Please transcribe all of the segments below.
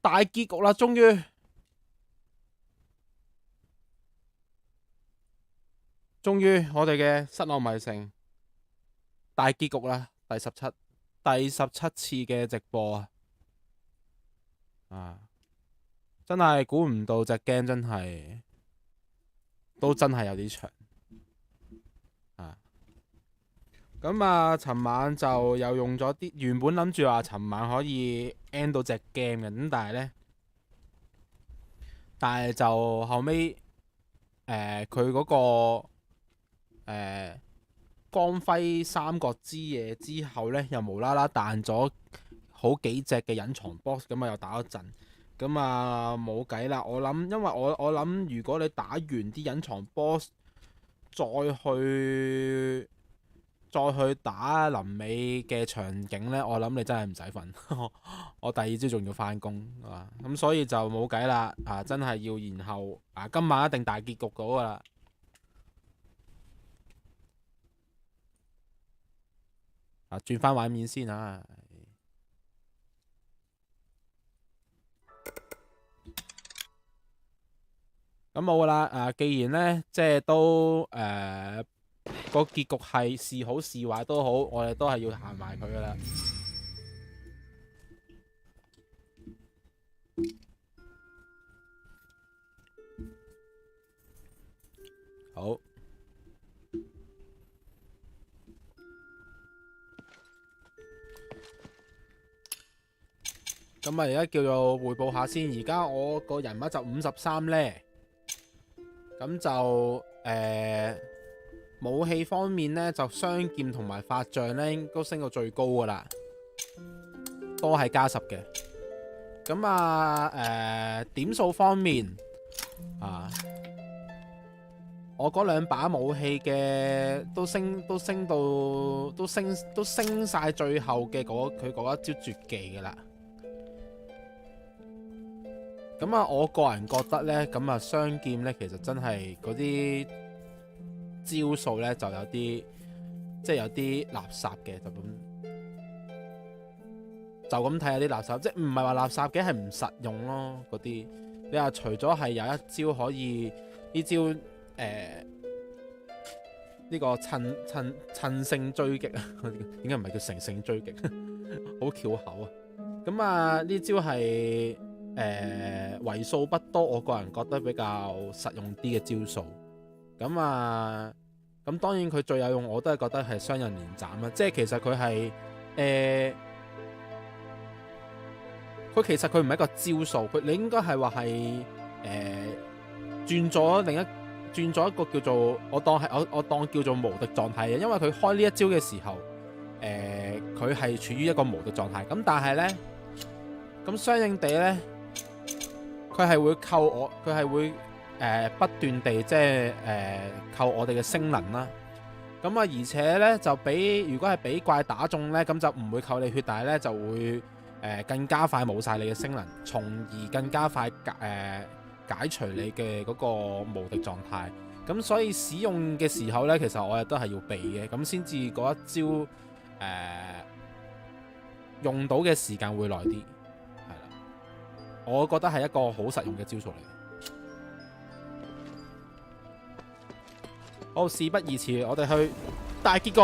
大結局啦，終於我哋嘅失落迷城大結局啦，第十七次嘅直播啊！真係估唔到隻 game 真係有啲長啊！咁啊，尋晚就又用咗啲原本諗住話尋晚可以 end 到隻 game 嘅，咁但係就後尾佢嗰個光輝三國之夜之後呢，又無啦啦彈咗好幾隻嘅隱藏 boss，咁啊又打咗陣，咁啊冇計啦。我諗，因為我諗，如果你打完啲隱藏 boss，再去打臨尾嘅場景呢，我諗你真係唔使瞓。我第二朝仲要翻工啊，咁所以就冇計啦。啊，真係要然後啊，今晚一定大結局到噶啦。啊，轉翻畫面先啊。咁冇噶啦。啊，既然呢，即係都個結局係是好是壞都好，我哋都係要行埋佢噶啦。好。咁啊，而家叫做匯報下先。而家我個人物就53呢。咁就武器方面呢，就雙劍同埋法杖呢都升到最高噶啦，都係加10嘅。咁啊點數方面啊，我嗰兩把武器嘅都升晒最後嘅佢嗰一招絕技噶啦。咁啊，我個人覺得呢，咁啊雙劍呢，其實真係嗰啲招數呢，就有啲即係有啲垃圾嘅，就咁睇下啲垃圾，即係唔係話垃圾嘅，係唔實用咯嗰啲。你話除咗係有一招可以呢招呢個趁勝追擊啊，點解唔係叫乘勝追擊？好翹口啊！咁啊呢招係為數不多，我個人覺得比較實用啲嘅招數。咁啊，咁當然佢最有用，我都係覺得係雙人連斬啦。即係其實佢係佢其實佢唔係一個招數，你應該係話係轉咗一個叫做我當叫做無敵狀態嘅，因為佢開呢一招嘅時候，佢係處於一個無敵狀態。咁但係呢，咁相應地呢，佢係會扣我，佢係會不斷地即係扣我哋嘅星能啦。咁啊，而且呢，就如果係俾怪打中呢，咁就唔會扣你血，但係呢就會更加快冇晒你嘅星能，從而更加快解除你嘅嗰個無敵狀態。咁所以使用嘅時候呢，其實我哋都係要避嘅，咁先至嗰一招用到嘅時間會耐啲，係啦。我覺得係一個好實用嘅招數嚟。好，事不宜遲，我哋去大結局，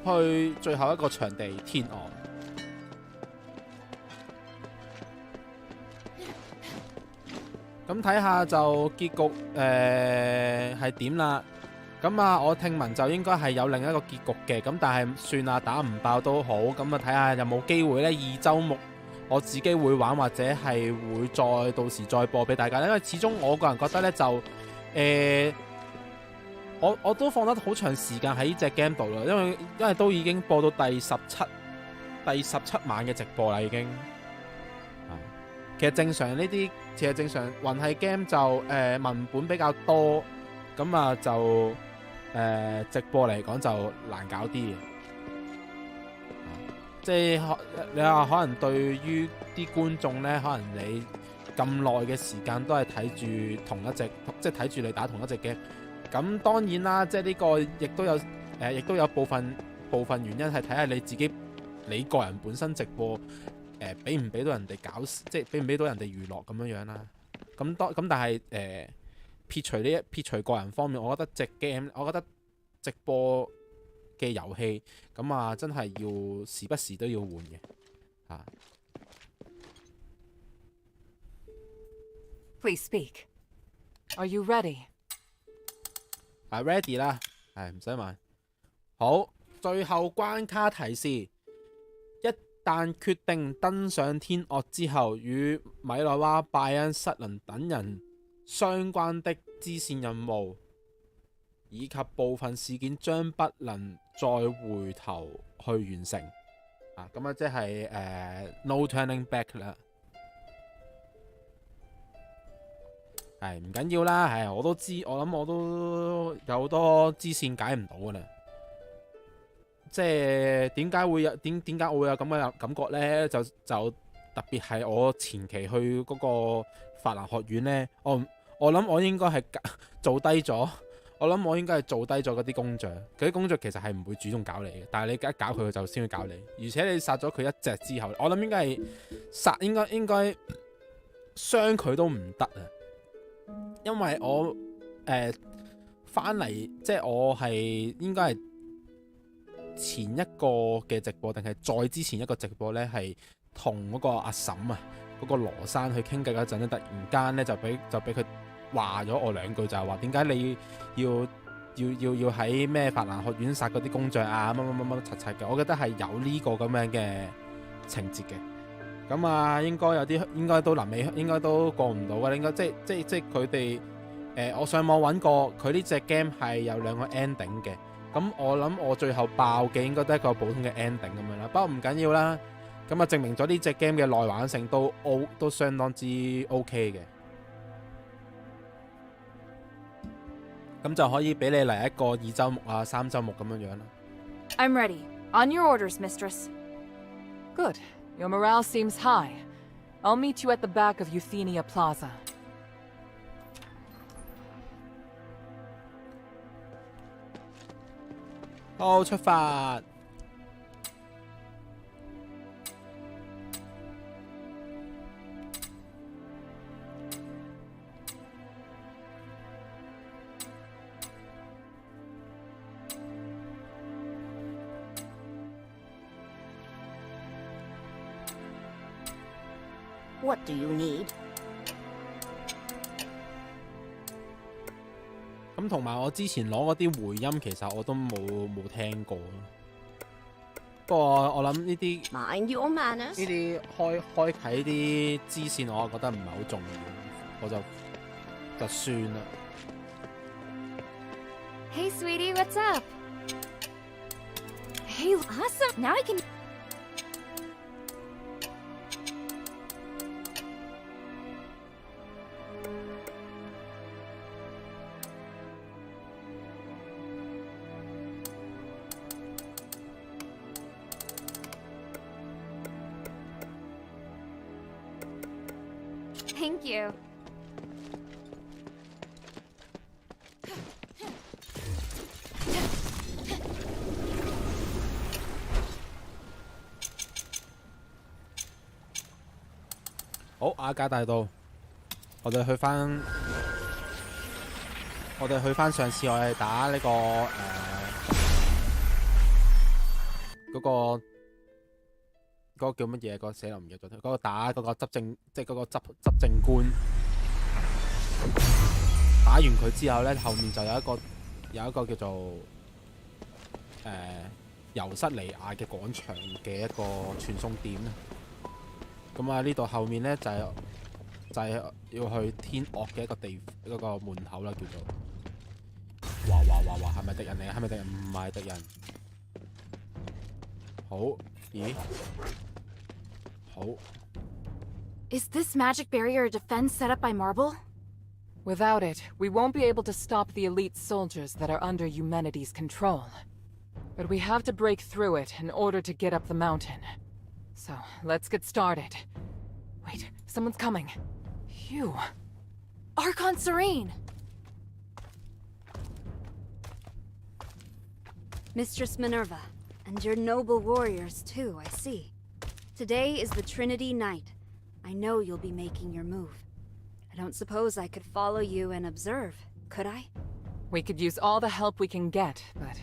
去最後一個場地天岸。咁睇下就結局係點啦。咁啊，我聽聞就應該係有另一個結局嘅。咁但係算啦，打唔爆都好。咁啊，睇下有冇機會呢？二週目我自己會玩，或者係會到時再播俾大家。因為始終我個人覺得呢，就我都放得好長時間喺呢隻 game 度啦。因為都已經播到第十七晚嘅直播啦，已經。其實正常魂系 game 就文本比較多，咁啊就直播嚟講就難搞啲嘅。即係你話可能對於啲觀眾呢，可能你咁耐嘅時間都係睇住同一隻，即係睇住你打同一隻 game。咁當然啦，即係呢個亦都有部分原因係睇下你個人本身直播俾唔俾到人哋搞，即係俾唔俾到人哋娛樂咁樣啦。但係撇除個人方面，我覺得我覺得直播嘅遊戲咁啊，真係要時不時都要換嘅嚇。Please speak. Are you ready? ready 啦，唔使問。好，最後關卡提示：一旦決定登上天幕之後，與米內娃、拜恩、失倫等人相關的支線任務以及部分事件將不能再回頭去完成。咁即係no turning back 啦。唔緊要啦，我都知，我諗我都有好多支線解唔到噶啦。即係點解會有點解我會有咁嘅感覺呢？就特別係我前期去嗰個法蘭學院呢，我諗我應該係做低咗，我諗我應該係做低咗嗰啲工匠。嗰啲工匠其實係唔會主動搞你嘅，但係你一搞佢就先會搞你。而且你殺咗佢一隻之後，我諗應該係應該傷佢都唔得啊！因為我翻嚟，即係我係應該係前一個嘅直播，定係再之前一個直播呢，係同嗰個阿嬸啊，嗰個羅山去傾偈嗰陣咧，突然間呢，就俾佢話咗我兩句，就係話點解你要喺咩法蘭學院殺嗰啲工匠啊，乜柒柒嘅。我覺得係有呢個咁樣嘅情節嘅。咁啊，應該有啲，應該都臨尾，應該都過唔到嘅。應該即係佢哋我上網揾過，佢呢隻 game 係有兩個 ending 嘅。咁我諗我最後爆嘅應該都係一個普通嘅 ending 咁樣啦。不過唔緊要啦。咁啊，證明咗呢隻 game 嘅內玩性都相當之 OK 嘅。咁就可以俾你嚟一個2週目啊、3週目咁樣樣啦。I'm ready. On your orders, mistress. Good. Your morale seems high. I'll meet you at the back of Euthenia Plaza. 好，出發。What do you need? 咁同埋我之前攞嗰啲回音，其實我都冇聽過。不過我諗呢啲 Mind your manners. 呢啲開啟啲支線，我覺得唔係好重要，我就算啦。Hey, sweetie, what's up? Hey, awesome! Now I can. Thank you.好，亞加大道，我哋去翻上次我哋打呢、嗰個叫乜嘢？個死人唔記得咗。嗰個打嗰個執政，即係嗰個執政官。打完佢之後咧，後面就有一個叫做尤瑟尼亞嘅廣場嘅一個傳送點。咁啊，呢度後面咧就係要去天惡嘅一個門口啦，叫做。哇！係咪敵人嚟？係咪敵人？唔係敵人。好，咦？好。Is this magic barrier a defense set up by Marble? Without it, we won't be able to stop the elite soldiers that are under Eumenides' control. But we have to break through it in order to get up the mountain. So, let's get started. Wait, someone's coming. Phew. Archon Serene! Mistress Minerva, and your noble warriors too, I see. Today is the Trinity night. I know you'll be making your move. I don't suppose I could follow you and observe, could I? We could use all the help we can get, but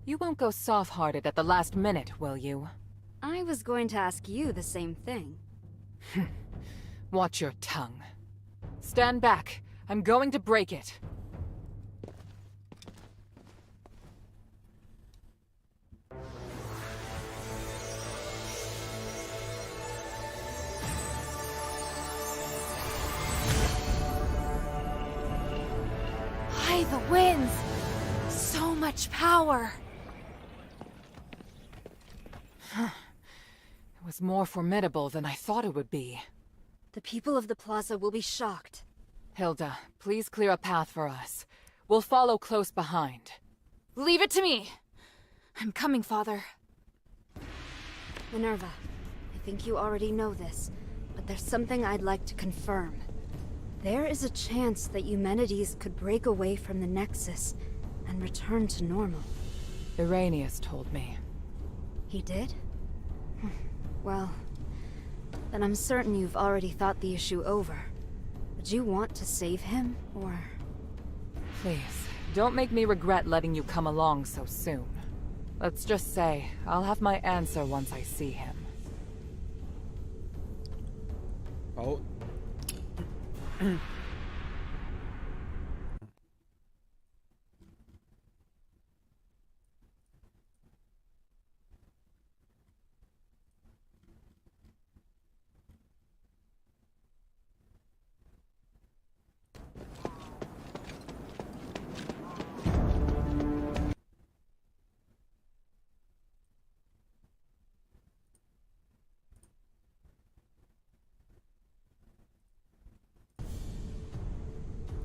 you won't go soft-hearted at the last minute, will you? I was going to ask you the same thing. Watch your tongue. Stand back. I'm going to break it. By the winds! So much power! It was more formidable than I thought it would be. The people of the plaza will be shocked. Hilda, please clear a path for us. We'll follow close behind. Leave it to me! I'm coming, Father. Minerva, I think you already know this, but there's something I'd like to confirm. There is a chance that Eumenides could break away from the Nexus and return to normal. Irenaeus told me. He did? Well, then I'm certain you've already thought the issue over. Would you want to save him, or...? Please, don't make me regret letting you come along so soon. Let's just say, I'll have my answer once I see him. 好。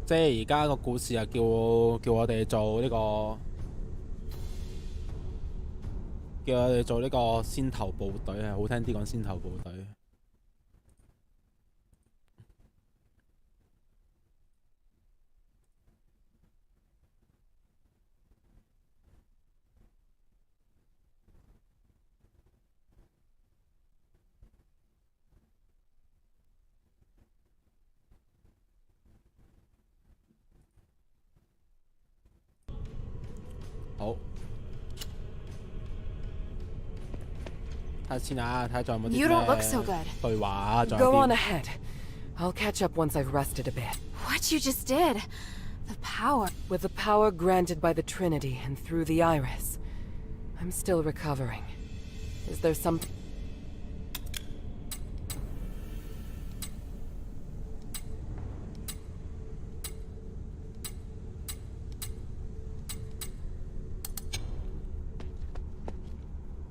即係而家個故事啊，叫我哋做呢、叫我哋做呢個先頭部隊啊，好聽啲講先頭部隊。好，睇下先啊，睇下仲有冇啲 You don't look so 咩 good. 對話啊，仲 Go 有 on 啲 ahead. I'll catch up once I've rested a bit. What you just did? The power. With the power granted by the Trinity and through the Iris, I'm still recovering. Is there some...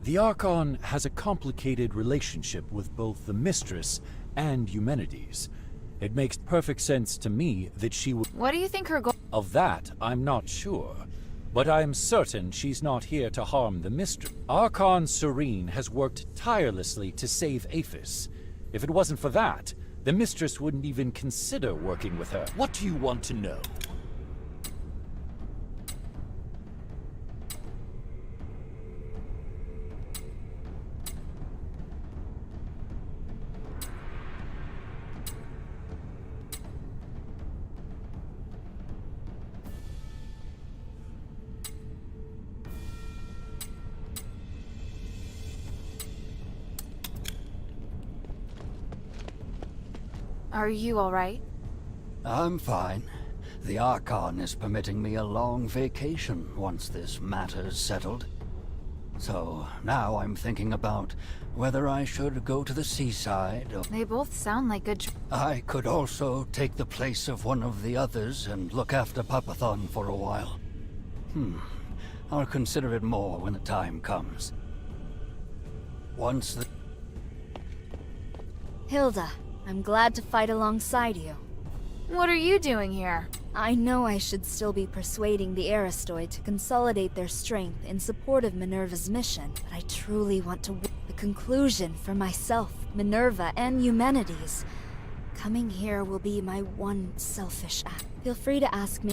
The Archon has a complicated relationship with both the Mistress and Eumenides. It makes perfect sense to me that she would... What do you think her goal... Of that, I'm not sure. But I'm certain she's not here to harm the Mistress. Archon Serene has worked tirelessly to save Aphis. If it wasn't for that, the Mistress wouldn't even consider working with her. What do you want to know? Are you alright? I'm fine. The Archon is permitting me a long vacation once this matter's settled. So now I'm thinking about whether I should go to the seaside or... They both sound like good... I could also take the place of one of the others and look after Papathon for a while. I'll consider it more when the time comes. Once the... Hilda, I'm glad to fight alongside you. What are you doing here? I know I should still be persuading the Aristoid to consolidate their strength in support of Minerva's mission, but I truly want to the conclusion for myself, Minerva, and Eumenides. Coming here will be my one selfish act. Feel free to ask me.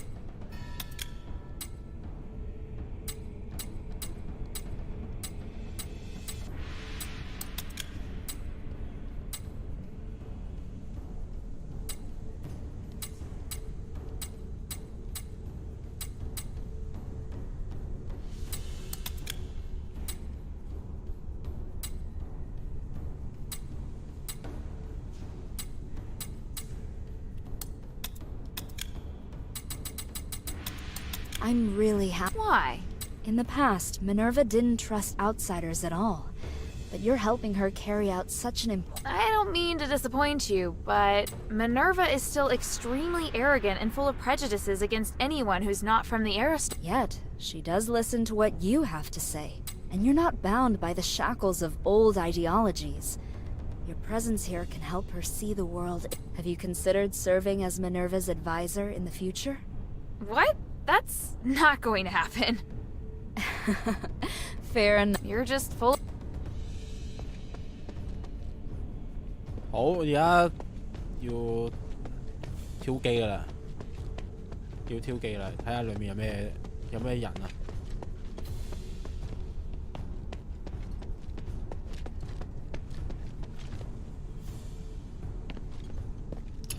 I'm really happy. Why? In the past, Minerva didn't trust outsiders at all. But you're helping her carry out such an important... I don't mean to disappoint you, but Minerva is still extremely arrogant and full of prejudices against anyone who's not from the Ariston. Yet, she does listen to what you have to say. And you're not bound by the shackles of old ideologies. Your presence here can help her see the world. Have you considered serving as Minerva's advisor in the future? What? That's not going to happen. Fair enough. You're just full. 好，而家要挑機噶啦，要挑機啦，睇下裏面有咩人啊！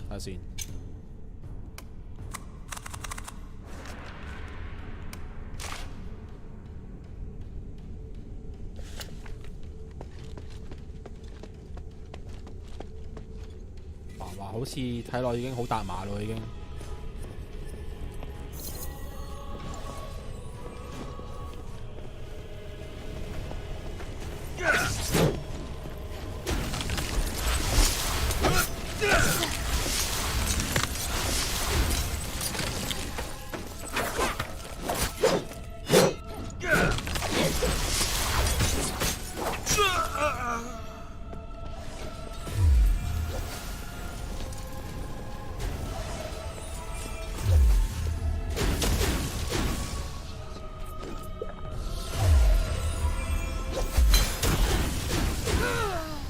睇下先。好似睇落已經好達馬咯，已經。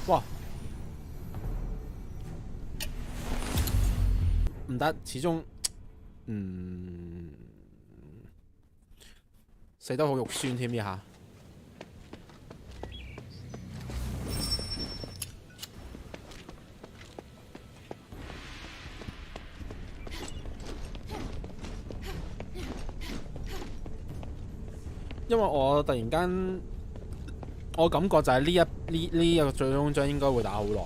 哇！唔得，始終死得好肉酸添呢下。因為我突然間，我感覺就係呢一個最終章應該會打好耐，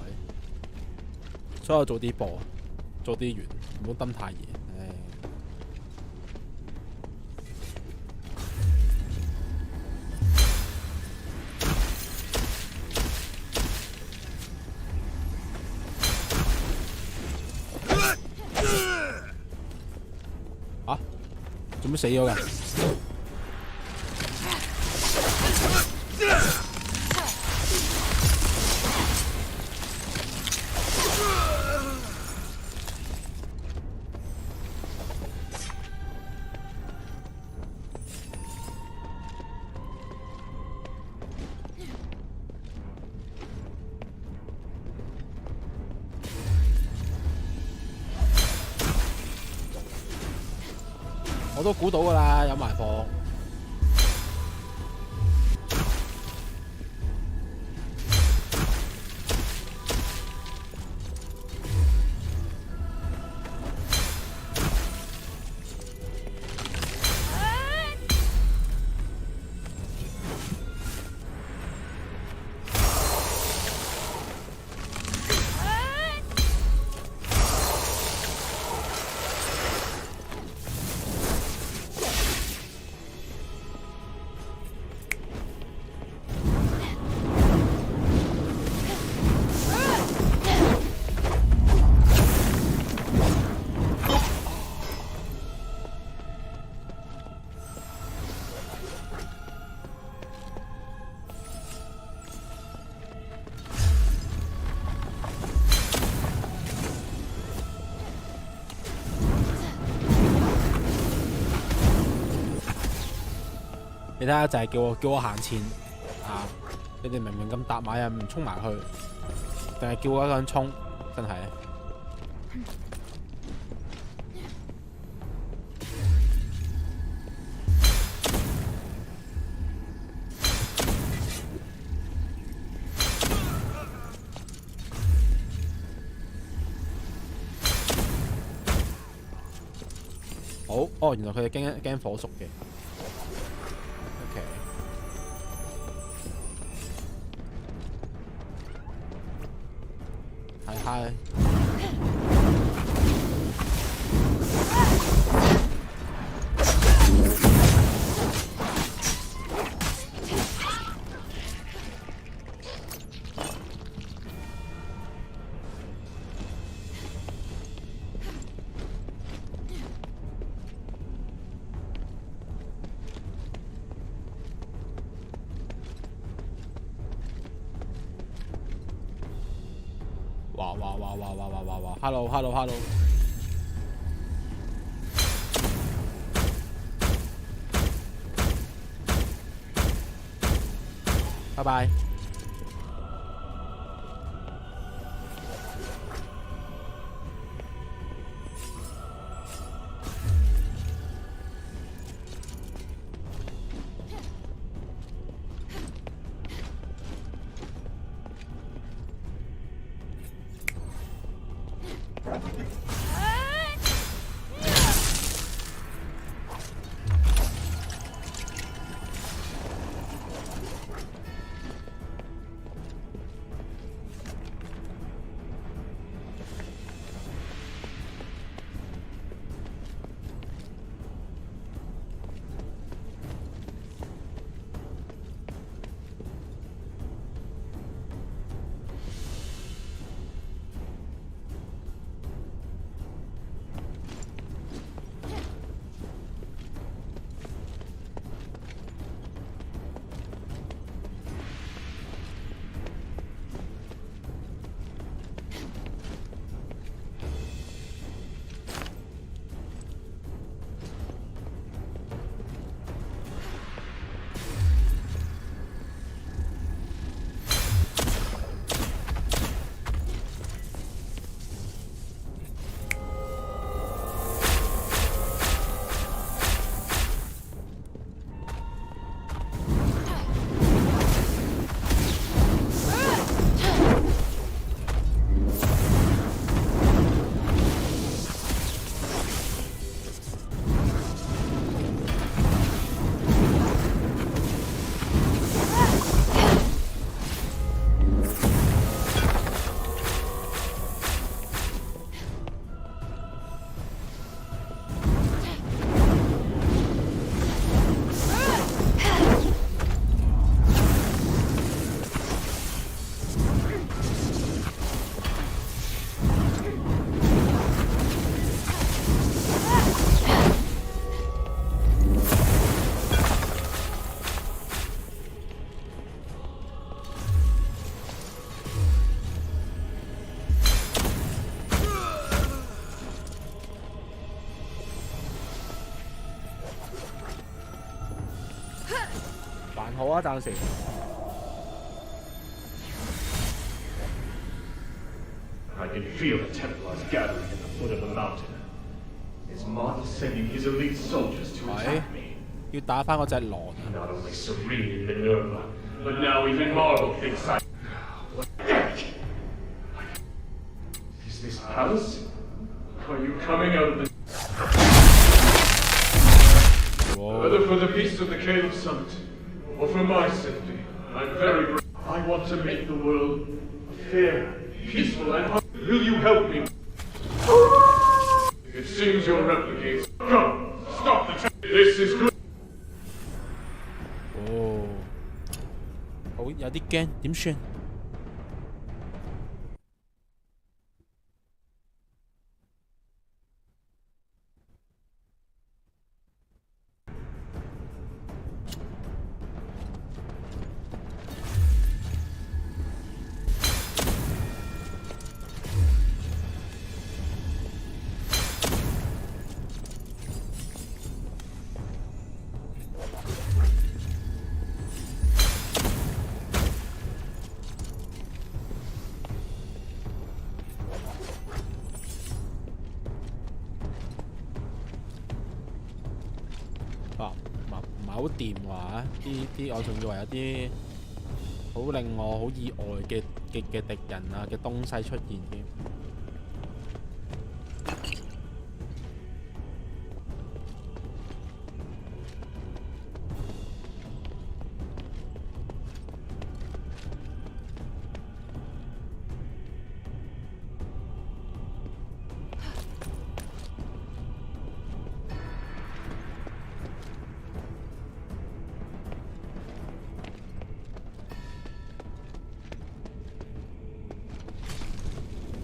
所以我早啲播，早啲完，唔好蹲太夜。啊？做咩死咗嘅？我都估到㗎啦，有埋伏。你睇下就係叫我行前啊！你哋明明咁搭馬又唔衝埋去，定係叫我一個人衝，真係。好，哦，原來佢哋驚火燭嘅。係。哇 ！Hello，拜拜。還好啊，暫時。I can feel the Templars gathering at the foot of the mountain. Is Marth sending his elite soldiers to attack me? 要打返嗰隻狼。Not only Serene and Minerva, but now even Marvel thinks I... What the heck? Is this Palace? Are you coming out of the... Whether for the peace of the Caleb Summit, or for my safety, I'm very grateful. I want to make the world fair, peaceful, and... Will you help me? It seems your replicates. Come! Stop the This is good! 哦，好有啲驚，點算？唔係好掂喎，啲我仲以為有啲好令我好意外嘅敵人啊嘅東西出現添。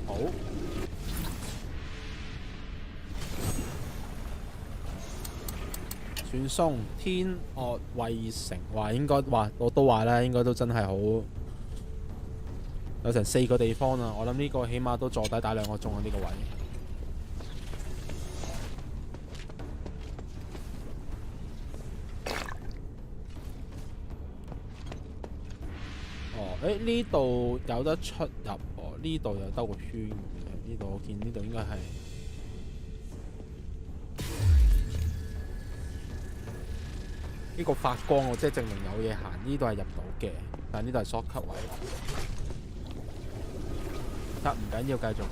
好，傳送天惡衛城，話應該話我都話啦，應該都真係好有成4個地方啦。我諗呢個起碼都坐底打2個鐘啊！呢個位。誒呢度有得出入喎，呢度又兜個圈嘅。呢度我見呢度應該係呢個發光喎，即係證明有嘢行。呢度係入到嘅，但係呢度係 shortcut 位。得唔緊要，繼續。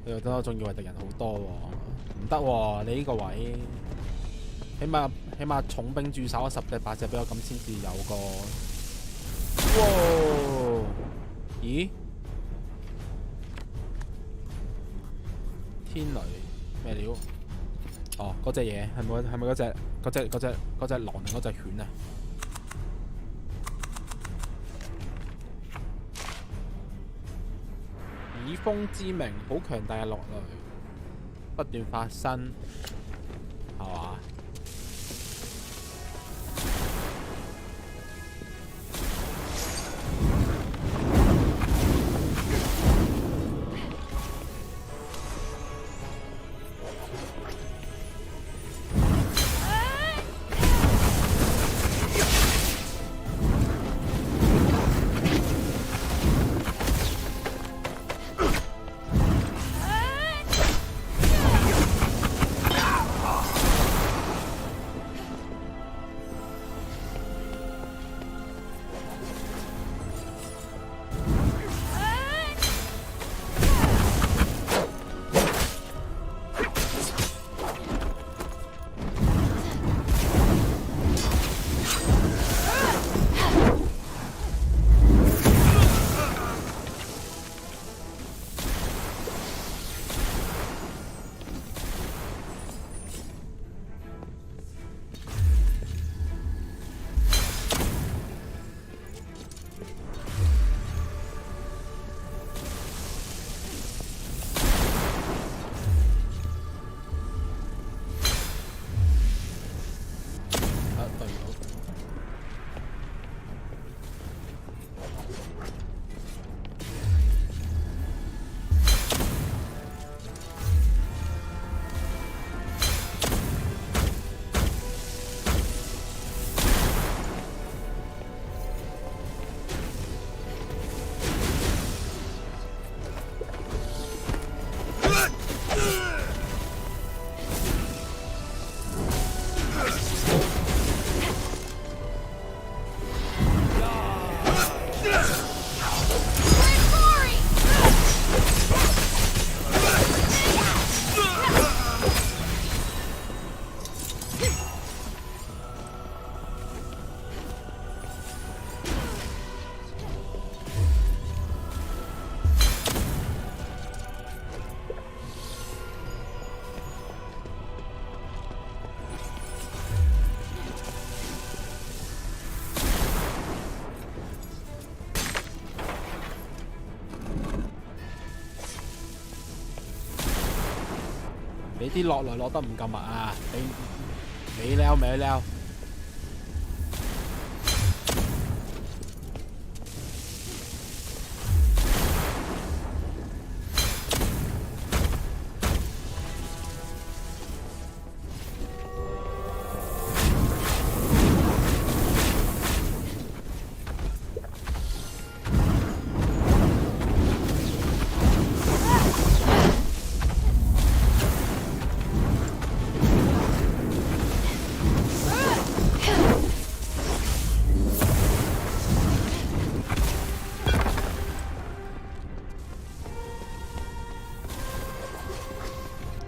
你又得，仲以為敵人好多喎，唔得喎！你呢個位，起碼重兵駐守10隻8隻俾我，咁先至有個。哇！咦？天雷咩料？哦，嗰隻嘢係咪嗰隻狼定嗰隻犬啊？以風之名，好強大嘅落雷，不斷發生，係嘛？你啲落來落得唔夠密啊！你撩。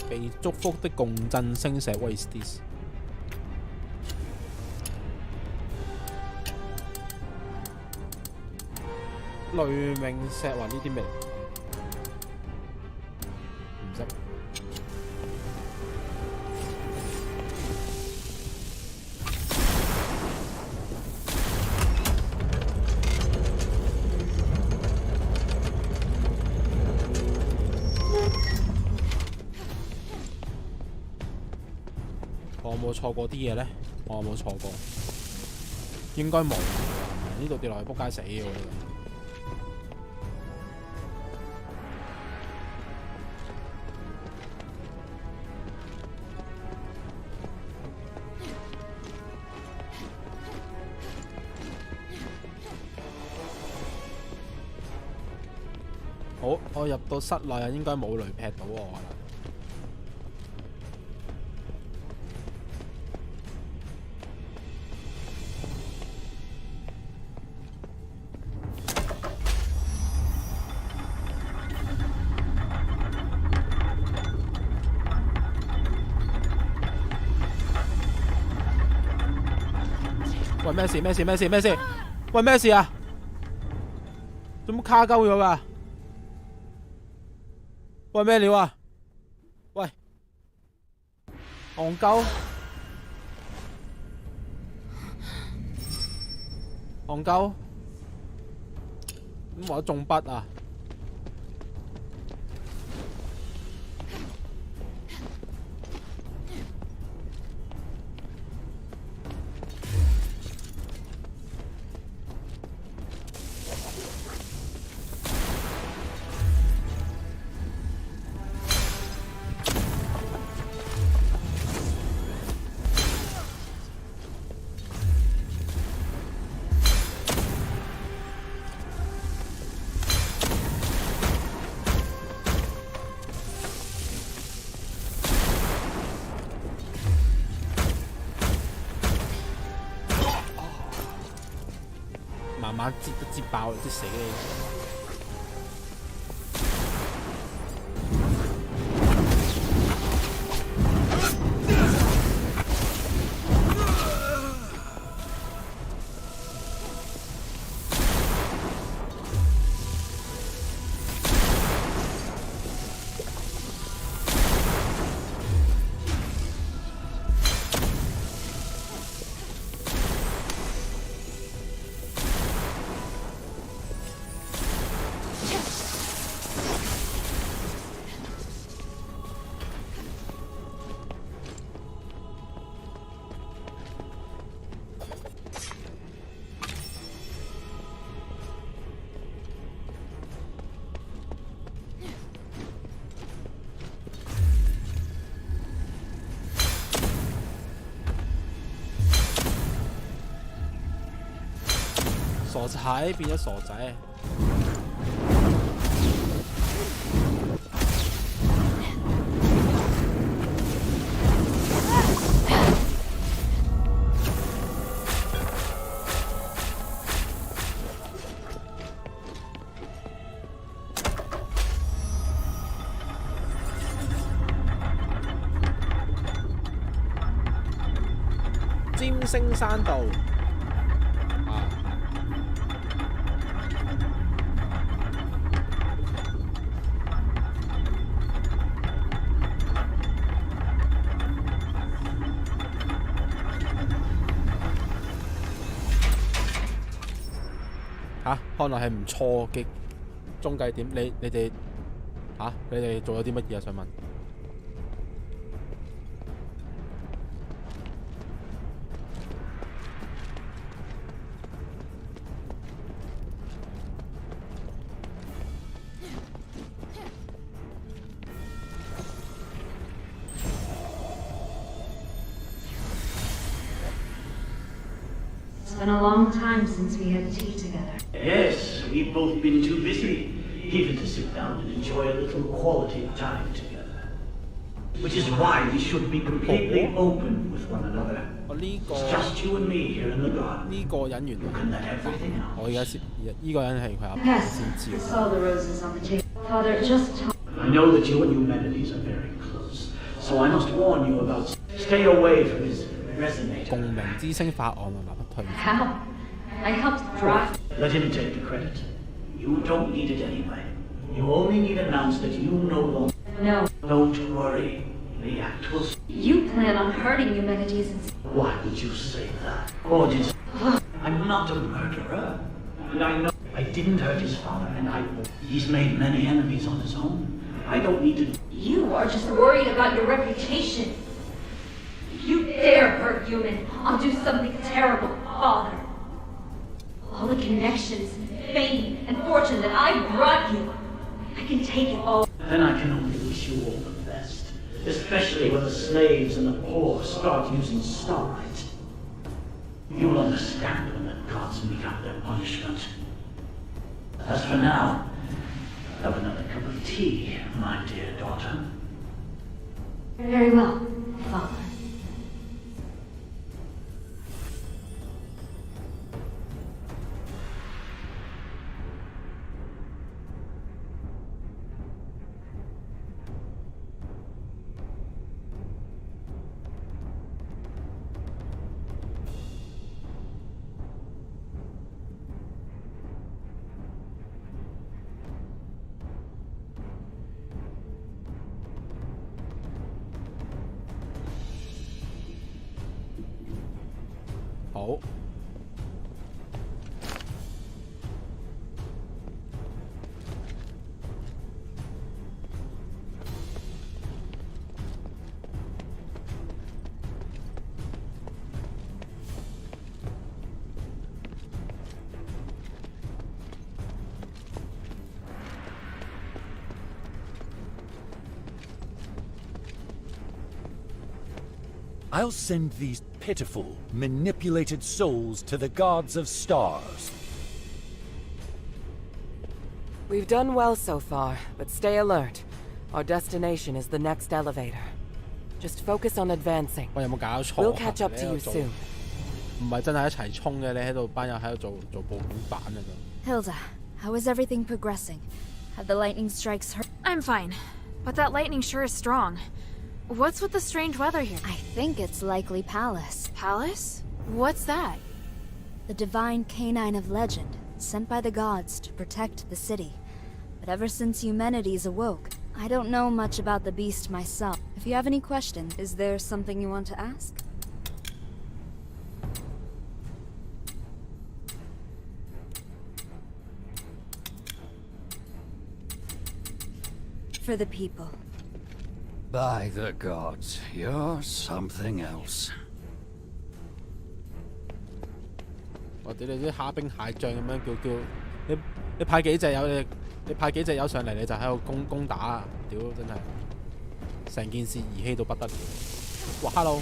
被祝福的共振星石 ，What is this？ 雷鳴石話呢啲咩？唔識。我有冇錯過啲嘢咧？我有冇錯過？應該冇。呢度跌落去仆街死嘅喎！好，我入到室內啊，應該冇雷劈到我啦。喂，咩事？咩事？咩事？咩事？喂，咩事啊？做乜卡鳩咗噶？喂，咩料啊？喂，戇鳩，戇鳩，咁我中筆啊！慢慢接都接爆，啲死你！傻仔變咗傻仔。尖星山道。看來係唔錯嘅中繼點。你哋你哋做咗啲乜嘢啊？想問。It's been a long time since we had tea together. Yes, we've both been too busy, even to sit down and enjoy a little quality time together. Which is why we should be completely open with one another. It's just you and me here in the garden. 呢個人原來 And let everything else. 我而家先，呢個人係佢阿爸 Yes, 先知 I。saw the roses on the table. Father, just I know that you and humanities are very close, so I must warn you about stay away from his resonator. 共鳴之星法案啊，立不退。 how? I helped draft. Let him take the credit. You don't need it anyway. You only need to announce that you no longer... No. Don't worry. The act will... You plan on hurting humanities and... Why would you say that? Or did... I'm not a murderer. And I know I didn't hurt his father, and he's made many enemies on his own. I don't need to... You are just worried about your reputation. You superhuman, I'll do something terrible, Father. All the connections, fame, and fortune that I brought you, I can take it all. Then I can only wish you all the best, especially when the slaves and the poor start using starlight. You'll understand when the gods mete out their punishment. As for now, have another cup of tea, my dear daughter. Very well, Father.好。I'll send these pitiful, manipulated souls to the gods of stars. We've done well so far, but stay alert. Our destination is the next elevator. Just focus on advancing. 喂，有冇搞錯？ We'll catch up to 你喺 you 度做 soon. 唔係真係一齊衝嘅，你喺度班友喺度做報警版啊就。 Hilda, how is everything progressing? Have the lightning strikes hurt? I'm fine, but that lightning sure is strong. What's with the strange weather here? I think it's likely Pallas. Palace? What's that? The divine canine of legend, sent by the gods to protect the city. But ever since Eumenides awoke, I don't know much about the beast myself. If you have any questions, is there something you want to ask? For the people. By the gods, you're something else. 我屌你啲蝦兵蟹將咁樣叫你派幾隻友你派幾隻友上嚟你就喺度攻打啊！屌真係成件事兒戲到不得了。哇 ，hello！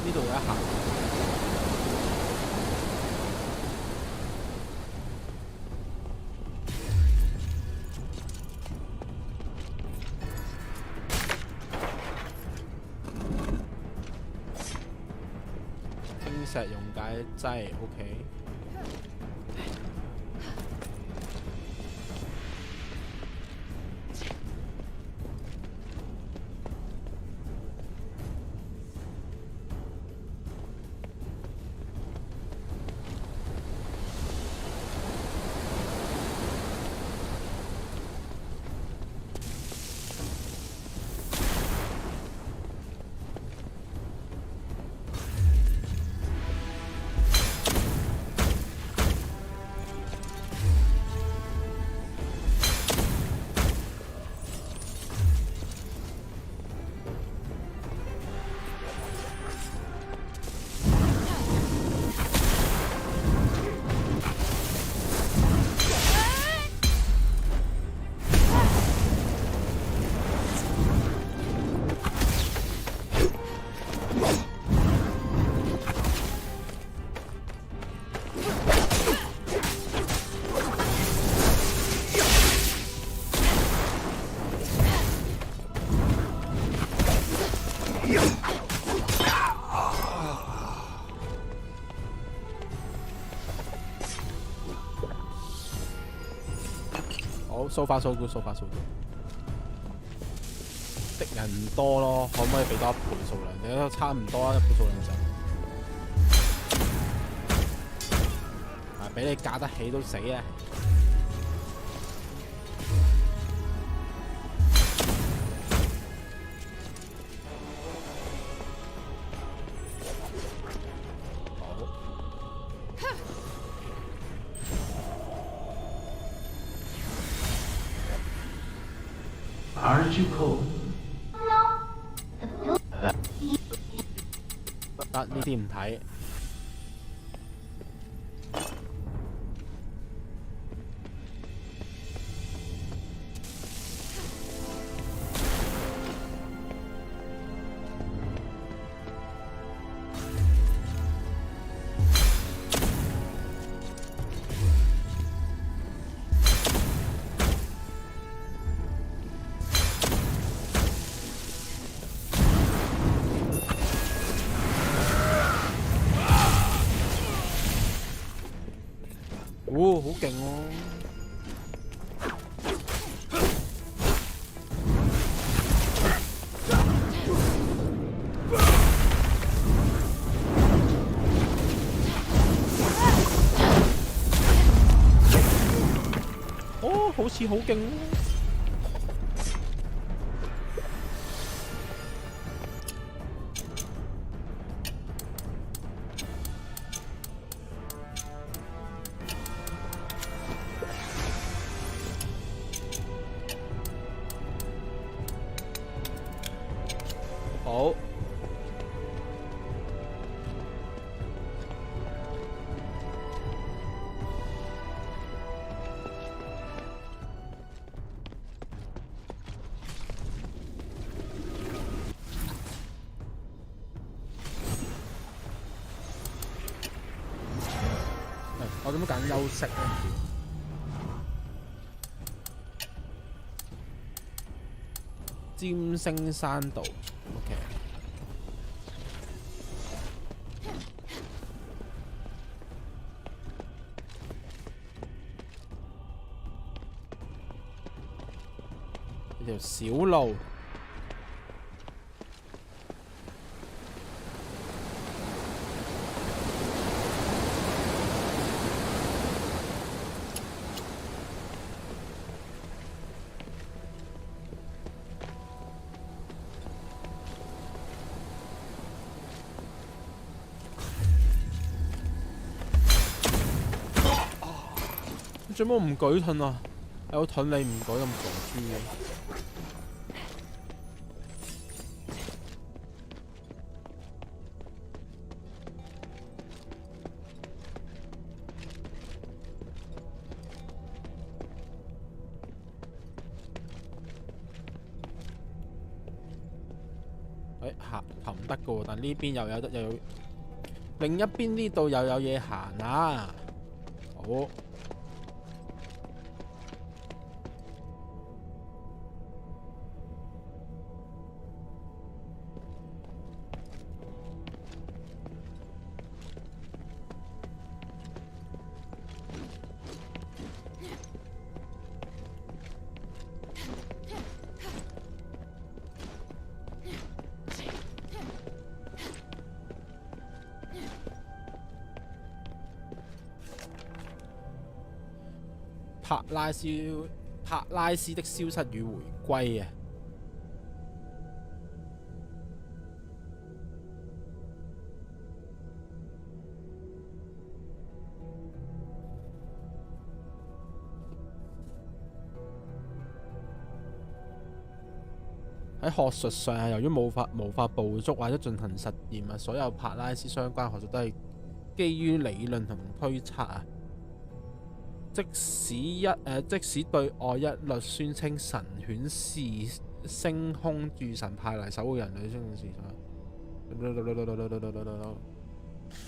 呢度有一行。冰石溶解劑 OK。，so far so good，so far so good。敵人唔多咯，可唔可以俾多一倍數量？你都差唔多啦，一倍數量就。俾你架得起都死啊！Aren't you cold? 得呢啲唔睇。好勁喎！哦，好似好勁喎！好。我點解揀休息咧？尖星山道 ，OK。呢條小路。做乜唔舉盾啊？有盾你唔舉咁傻豬嘅。行唔得噶喎，但呢邊又有得又有，另一邊呢度又有嘢行啊！好。柏拉斯的消失與回歸啊！喺學術上係由於無法捕捉或者進行實驗啊，所有柏拉斯相關學術都係基於理論同推測啊。即使對外一律宣稱神犬是星空諸神派嚟守護人類，呢種事實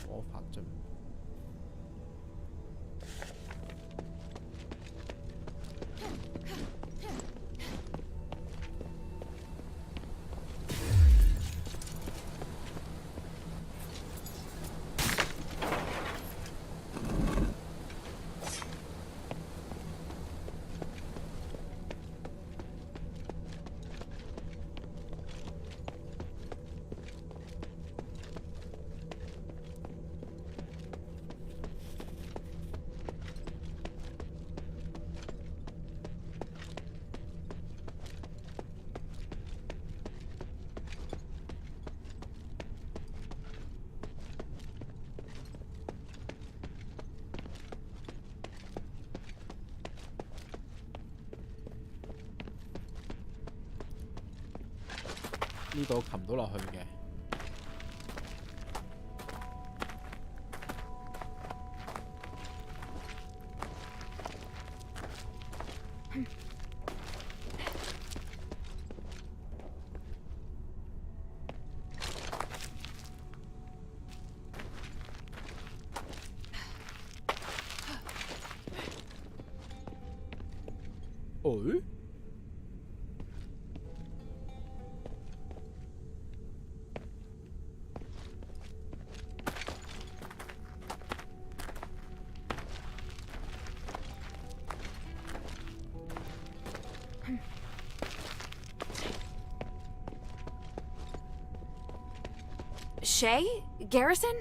魔法進。呢度擒到落去嘅。哦？Shay? Garrison?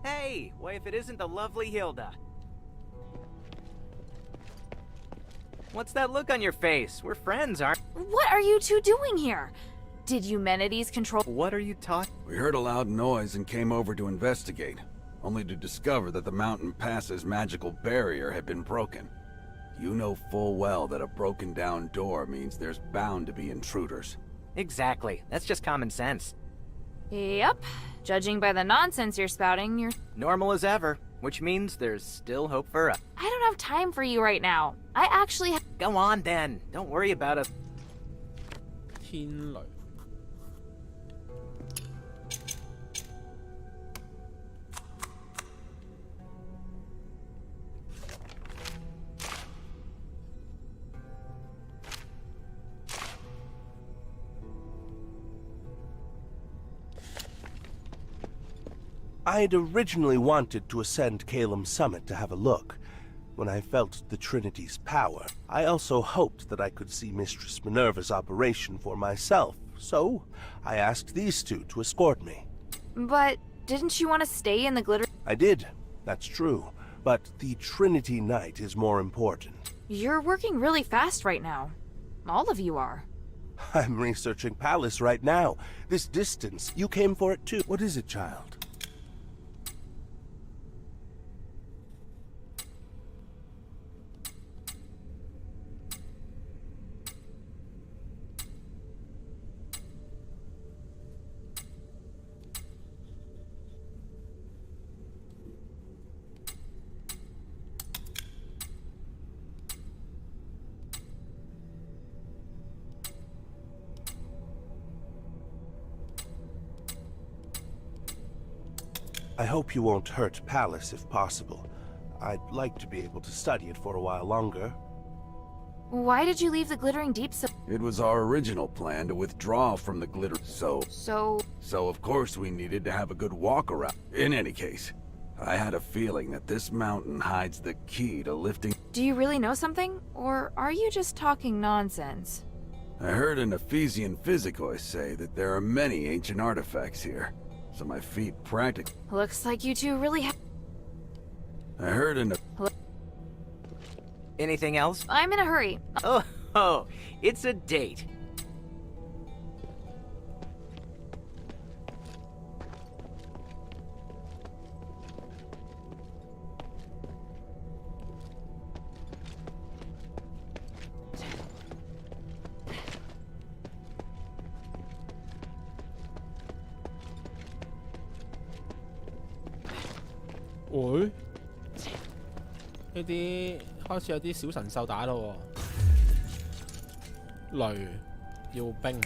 Hey, why if it isn't the lovely Hilda? What's that look on your face? We're friends, aren't What are you two doing here? Did Eumenides control— What are you talking— We heard a loud noise and came over to investigate, only to discover that the mountain pass's magical barrier had been broken. You know full well that a broken down door means there's bound to be intruders. Exactly. That's just common sense. Yep. Judging by the nonsense you're spouting, you're— Normal as ever, which means there's still hope for us. I don't have time for you right now. I actually— Go on then. Don't worry about us. 天雷。I'd originally wanted to ascend Caelum's summit to have a look. When I felt the Trinity's power, I also hoped that I could see Mistress Minerva's operation for myself, so I asked these two to escort me. But didn't you want to stay in the glitter— I did, that's true, but the Trinity Knight is more important. You're working really fast right now. All of you are. I'm researching Palace right now. This distance, you came for it too. What is it, child? I hope you won't hurt Palace if possible. I'd like to be able to study it for a while longer. Why did you leave the Glittering Deep so— It was our original plan to withdraw from the glitter, so of course we needed to have a good walk around. In any case, I had a feeling that this mountain hides the key to lifting— Do you really know something? Or are you just talking nonsense? I heard an Ephesian physicist say that there are many ancient artifacts here, so my feet practically— Looks like you two really I heard an— Anything else? I'm in a hurry. Oh, it's a date.會呢啲開始有啲小神獸打咯喎，雷要冰。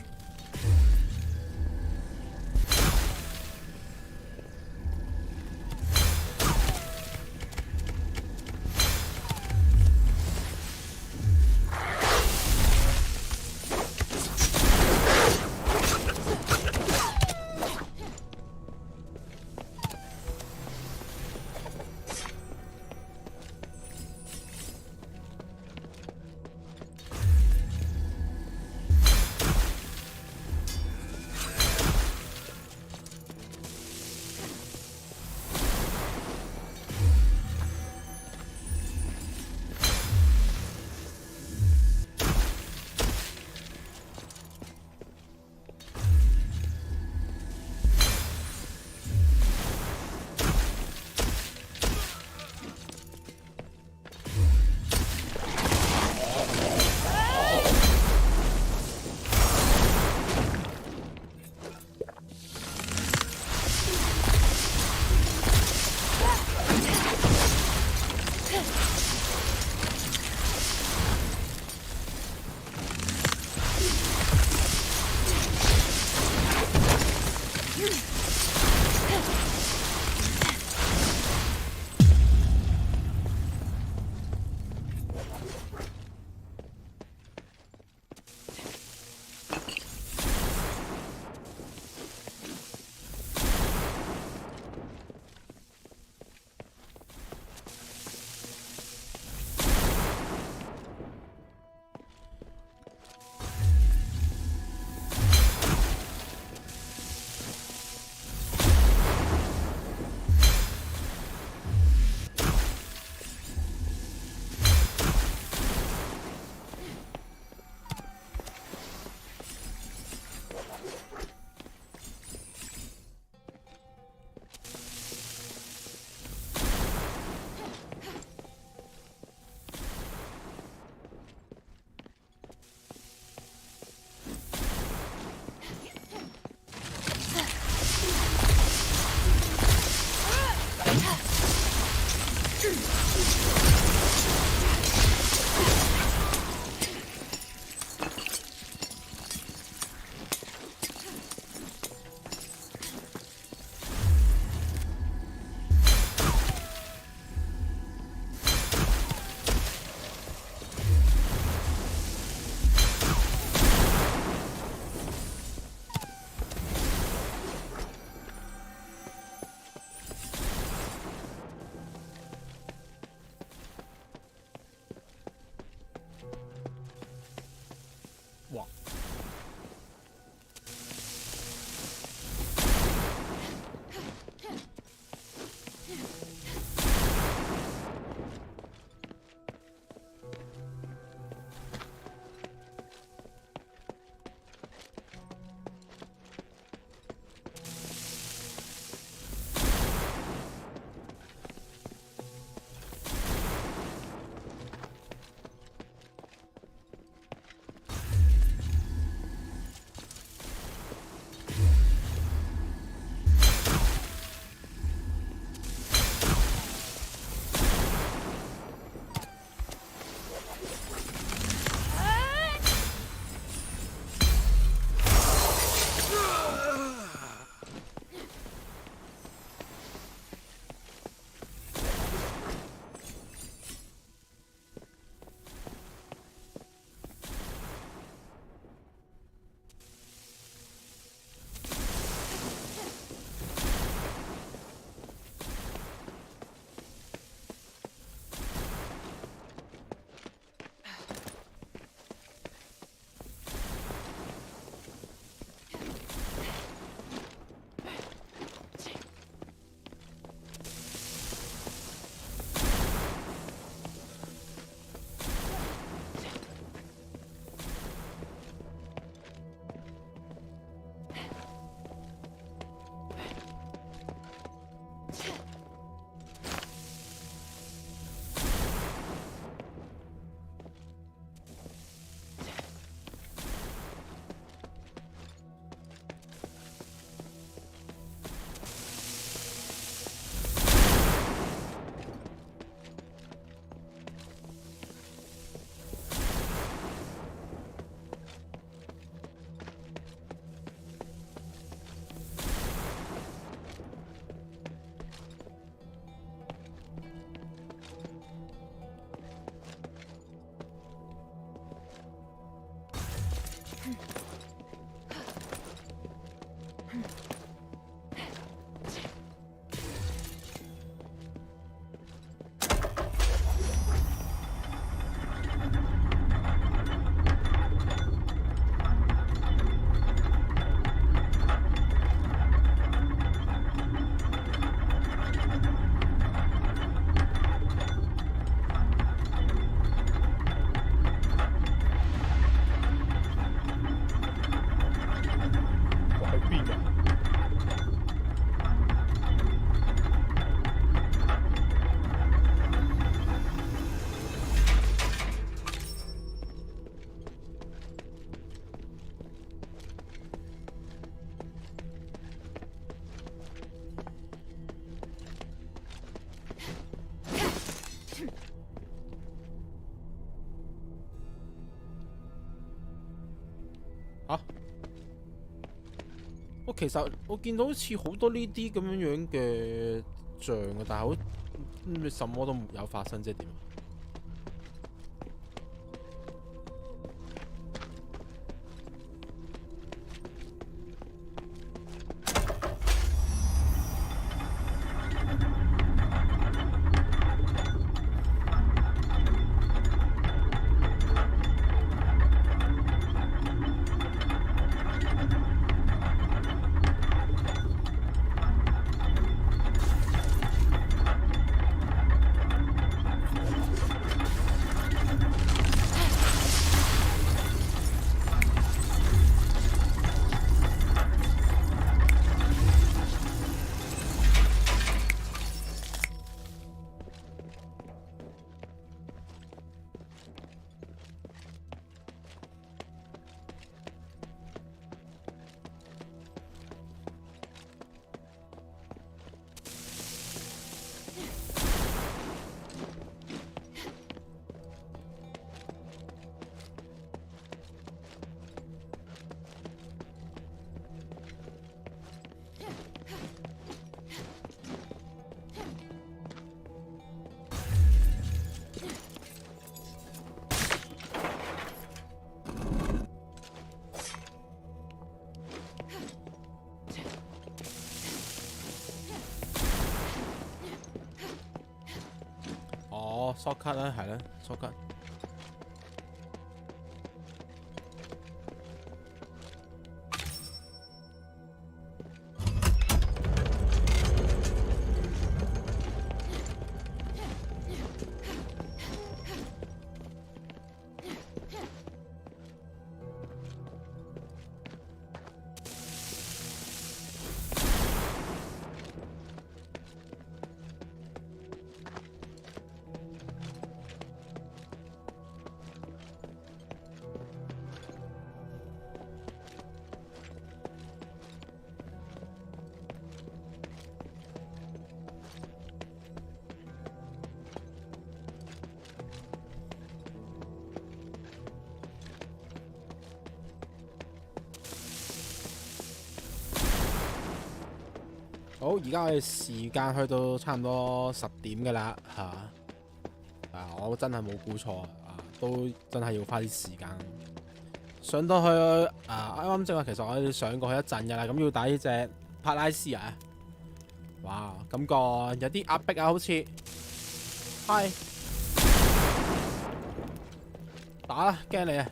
哇！啊！其實我見到好似好多呢啲咁樣嘅像啊，但係好什麼都沒有發生，即係點？shortcut 啦，係啦，shortcut。好，而家我哋時間去到差唔多10點嘅啦嚇。我真係冇估錯都真係要花啲時間上到去啱啱正話，其實我哋上過去一陣嘅啦，咁要打呢隻帕拉斯啊！哇，感覺有啲壓迫啊，好似係打啦，驚你啊！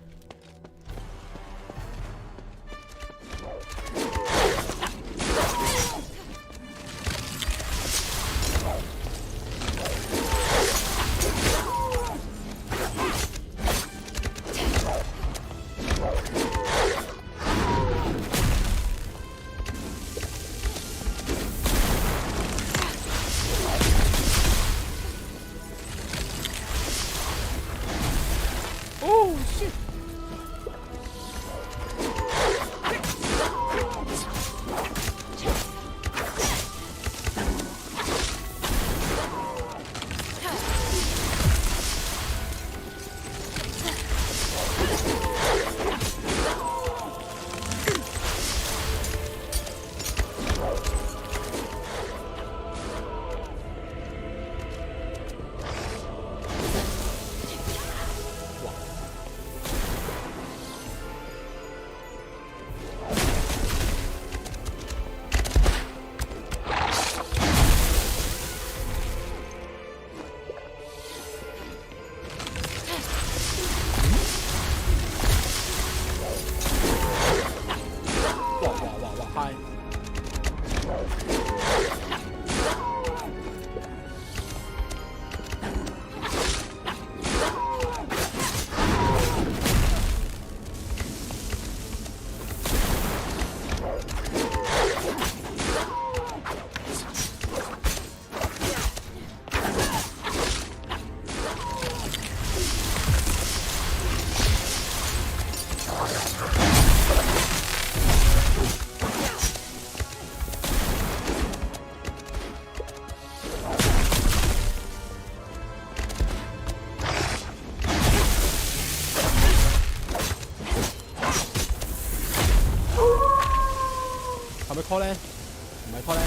係咪 call 咧？唔係 call 咧？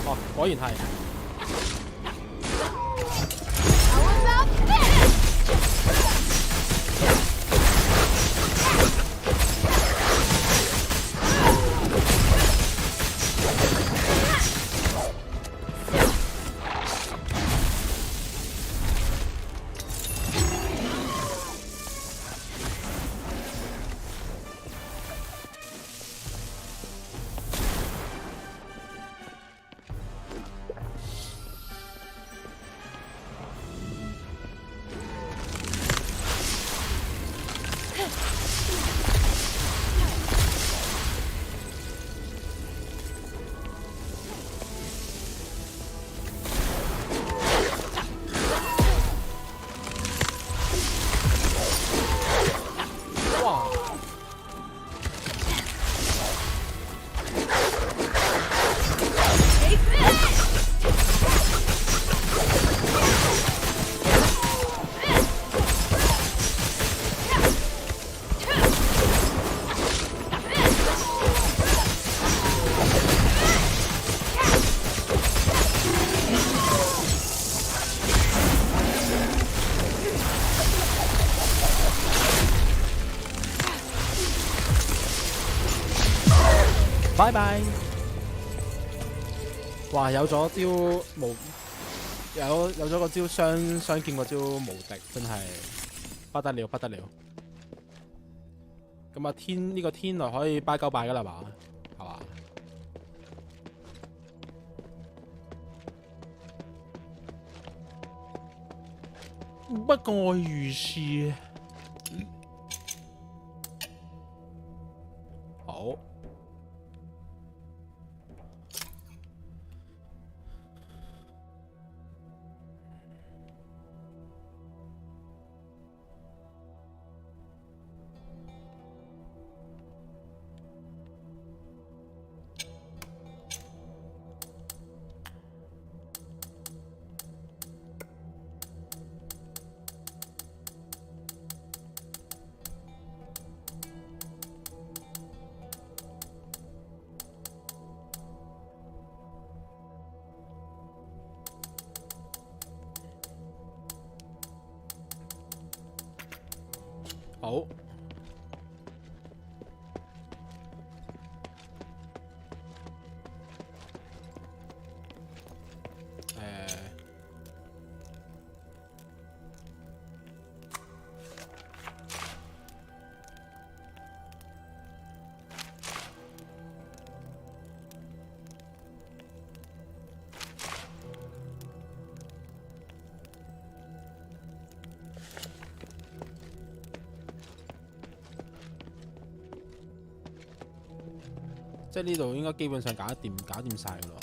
哦，果然係。拜拜！哇，有咗招無，有咗個招雙劍個招無敵，真係不得了不得了！咁啊呢個天來可以拜9拜噶啦嘛，係嘛？不過如是。好。即係呢度應該基本上搞掂晒噶咯。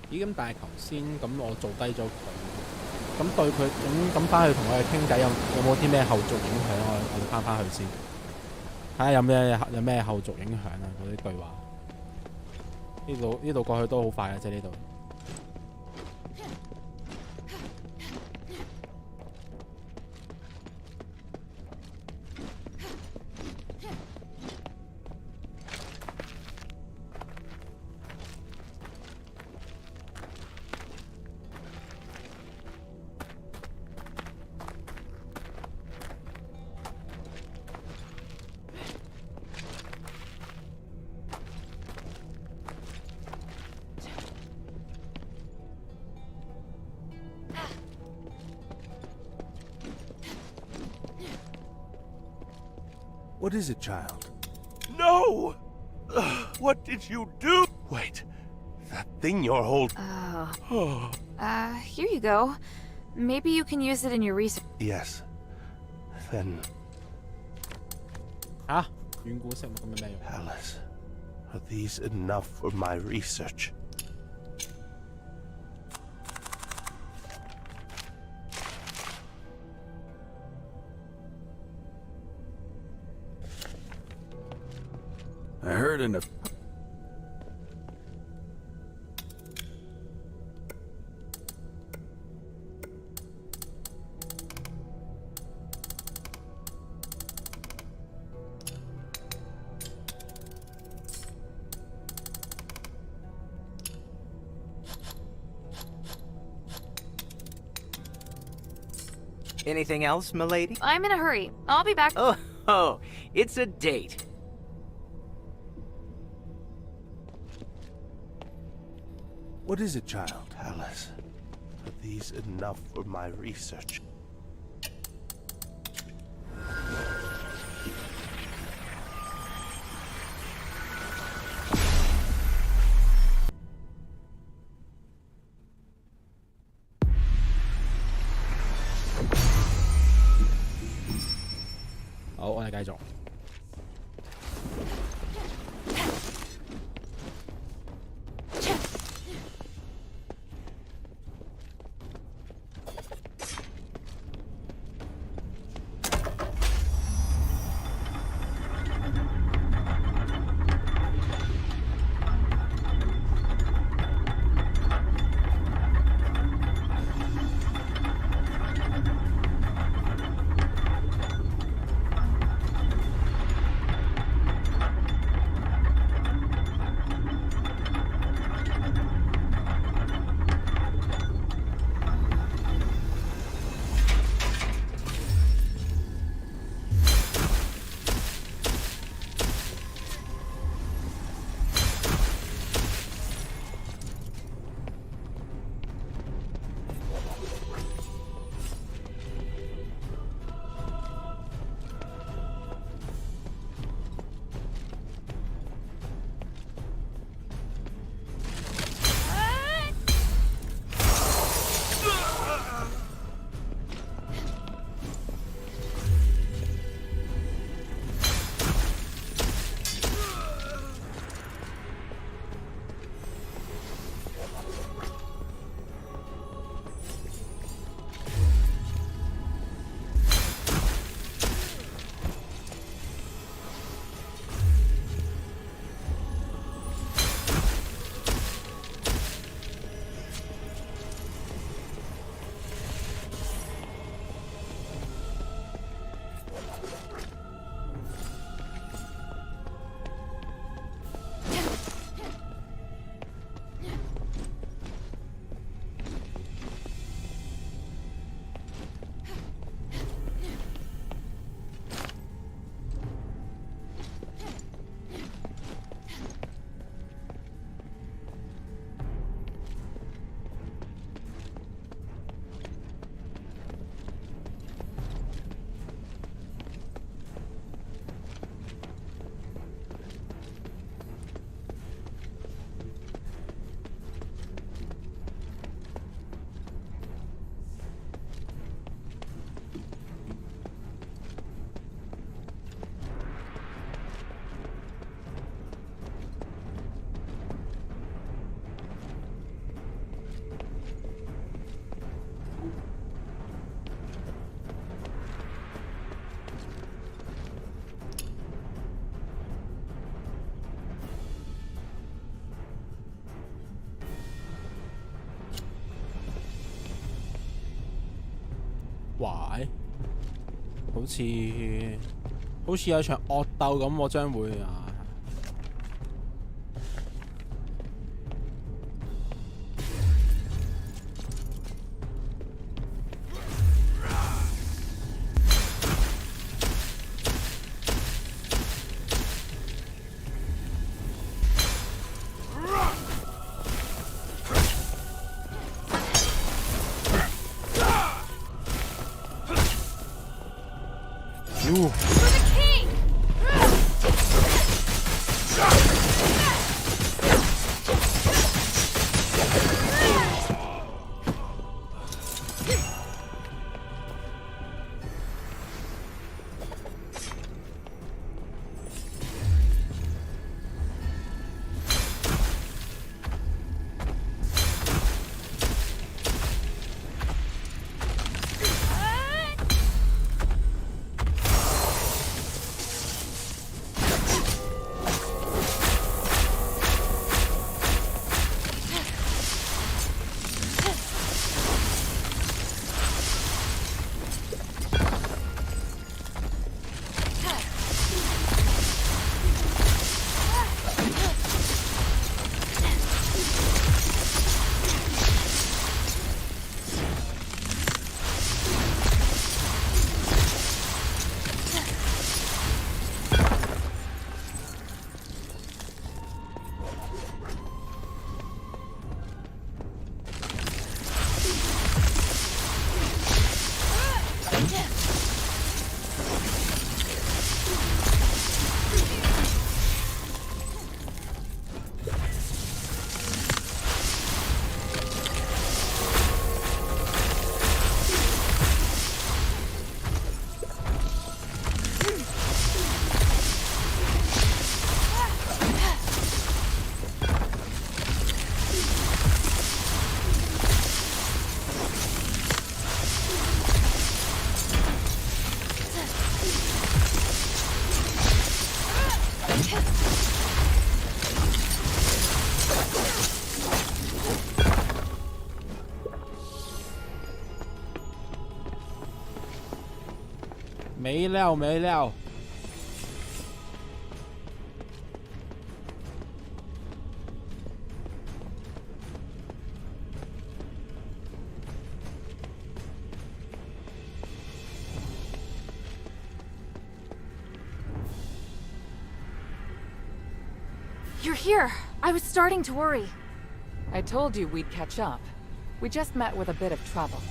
咦咁但係頭先咁我做低咗佢，咁對佢咁翻去同佢哋傾偈有冇啲咩後續影響？我哋翻去先，睇下有咩後續影響啊！嗰啲對話，呢度過去都好快嘅啫，呢度。What is it, child? No! What did you do? Wait, that thing you're holding. Oh. Here you go. Maybe you can use it in your research. Yes. Then. Alice, are these enough for my research? I heard in a... Anything else, milady? I'm in a hurry. I'll be back. Oh, it's a date. What is it, child, Alice? Are these enough for my research? Hảo, 我哋繼續。哇！好似有場惡鬥咁，我將會啊！沒了。You're here. I was starting to worry. I told you we'd catch up. We just met with a bit of trouble.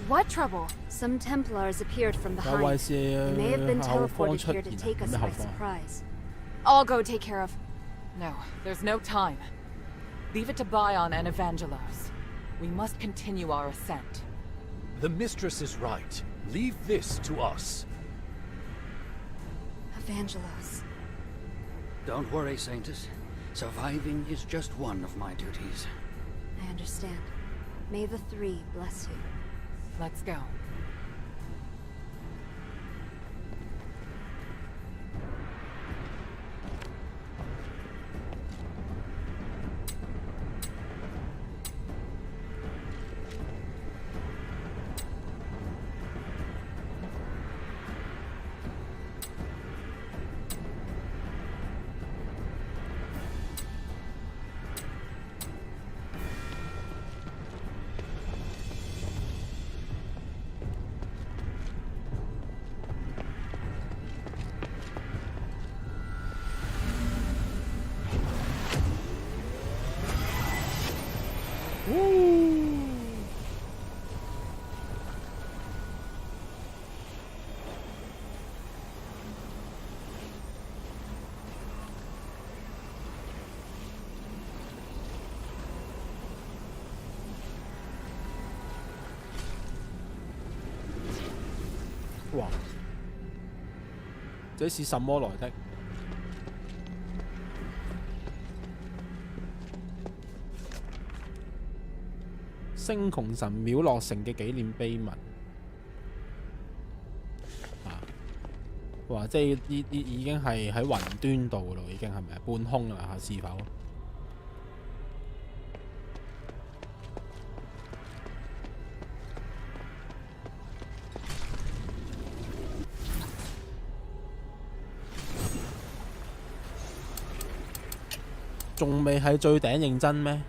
What trouble? Some Templars appeared from behind. They may have been teleported here to take us by surprise. I'll go take care of. No, there's no time. Leave it to Bion and Evangelos. We must continue our ascent. The mistress is right. Leave this to us. Evangelos. Don't worry, Saintus. Surviving is just one of my duties. I understand. May the Three bless you. Let's go. Woo! 哇！這是什麼來的？星穹神廟落成嘅紀念碑文啊！哇！即係呢已經係喺雲端度咯，已經係咪啊？半空啦嚇，是否？仲未係最頂認真咩？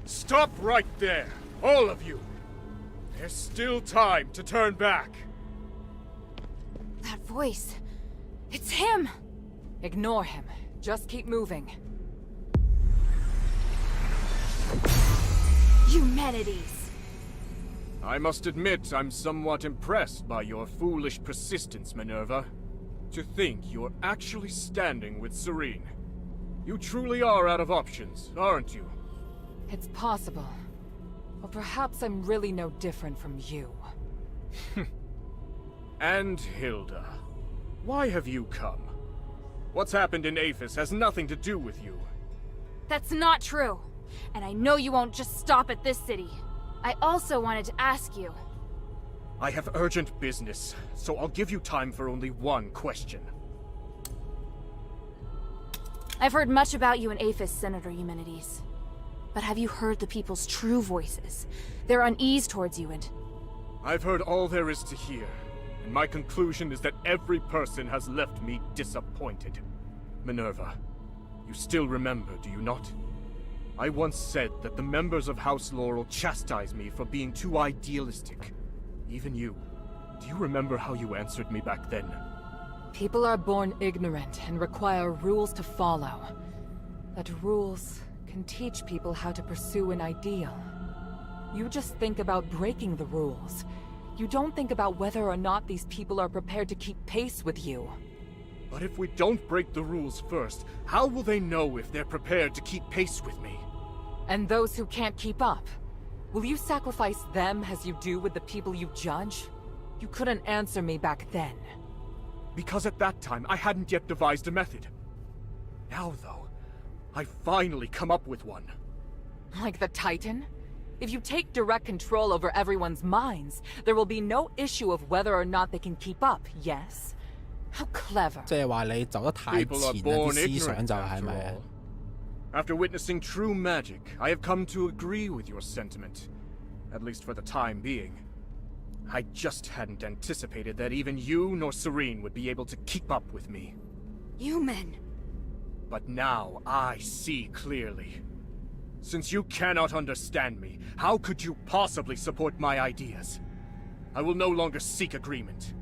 Stop right there, all of you. There's still time to turn back. That voice. It's him! Ignore him. Just keep moving. Humanities! I must admit I'm somewhat impressed by your foolish persistence, Minerva. To think you're actually standing with Serene. You truly are out of options, aren't you? It's possible. Or perhaps I'm really no different from you. And Hilda, why have you come? What's happened in Aphis has nothing to do with you. That's not true. And I know you won't just stop at this city. I also wanted to ask you. I have urgent business, so I'll give you time for only one question. I've heard much about you in Aphis, Senator Eumenides. But have you heard the people's true voices? Their unease towards you and... I've heard all there is to hear, and my conclusion is that every person has left me disappointed. Minerva, you still remember, do you not? I once said that the members of House Laurel chastised me for being too idealistic. Even you. Do you remember how you answered me back then? People are born ignorant and require rules to follow. But rules can teach people how to pursue an ideal. You just think about breaking the rules. You don't think about whether or not these people are prepared to keep pace with you. But if we don't break the rules first, how will they know if they're prepared to keep pace with me? And those who can't keep up? Will you sacrifice them as you do with the people you judge? You couldn't answer me back then. Because at that time, I hadn't yet devised a method. Now, though, I've finally come up with one. Like the Titan? If you take direct control over everyone's minds, there will be no issue of whether or not they can keep up, yes? How clever. 即係話你走得太前 People are 啲 born 思想 ignorant, 就係 after 咪啊 all. After witnessing true magic, I have come to agree with your sentiment. At least for the time being. I just hadn't anticipated that even you nor Serene would be able to keep up with me. Human. But now I see clearly. Since you cannot understand me, how could you possibly support my ideas? I will no longer seek agreement.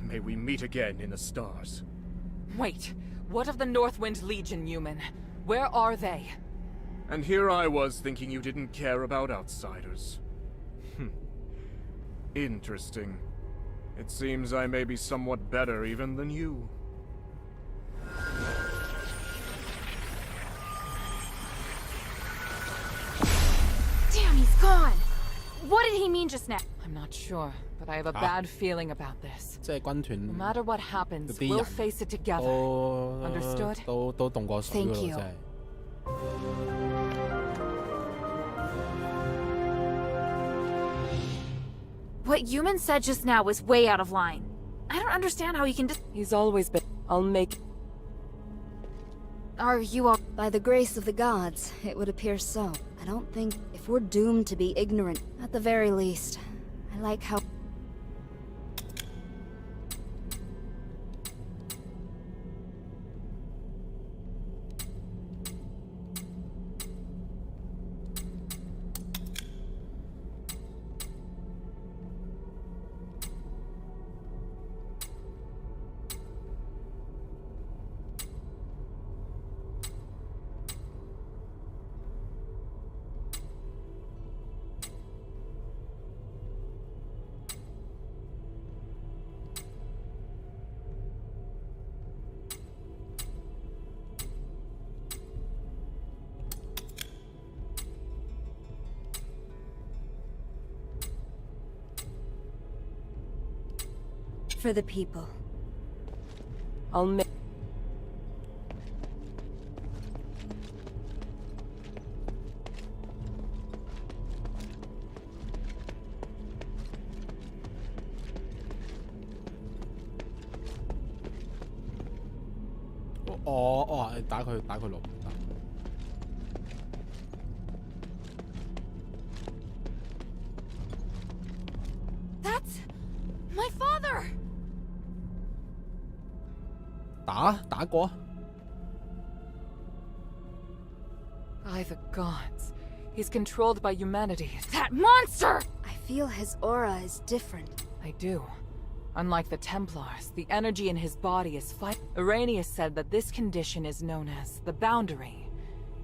May we meet again in the stars. Wait, what of the Northwind Legion, Newman? Where are they? And here I was thinking you didn't care about outsiders. Interesting. It seems I may be somewhat better even than you. Damn, he's gone! What did he mean just now? I'm not sure, but I have a bad feeling about this. 即係軍團 No matter what happens, 嗰啲 we'll 人 face it together. 都 Understood? 都凍過水㗎 Thank 咯， you. 真係。 What Yuman said just now was way out of line. I don't understand how he can just... He's always been... I'll make... Are you all... By the grace of the gods, it would appear so. I don't think if we're doomed to be ignorant, at the very least. I like how... For the people. I'll make...你打佢落。 That's... 打過。By the gods, he's controlled by humanity. That monster! I feel his aura is different. I do. Unlike the Templars, the energy in his body is fight. Arrhenius said that this condition is known as the boundary.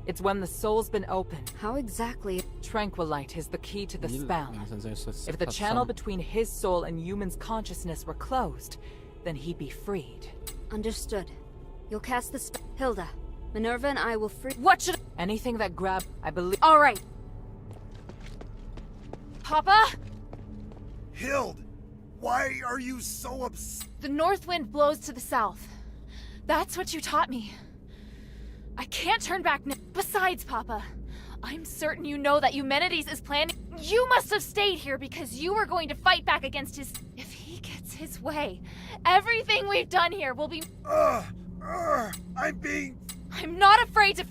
It's when the soul's been opened. How exactly? Tranquilite is the key to the spell. If the channel between his soul and human's consciousness were closed, then he'd be freed. Understood. You'll cast the spell. Hilda, Minerva and I will free. What should... Anything that grab... I believe... Alright. Papa? Hild! Why are you so upset? The north wind blows to the south. That's what you taught me. I can't turn back now. Besides, Papa, I'm certain you know that Eumenides is planning. You must have stayed here because you were going to fight back against his... If he gets his way, everything we've done here will be... I'm being... I'm not afraid to...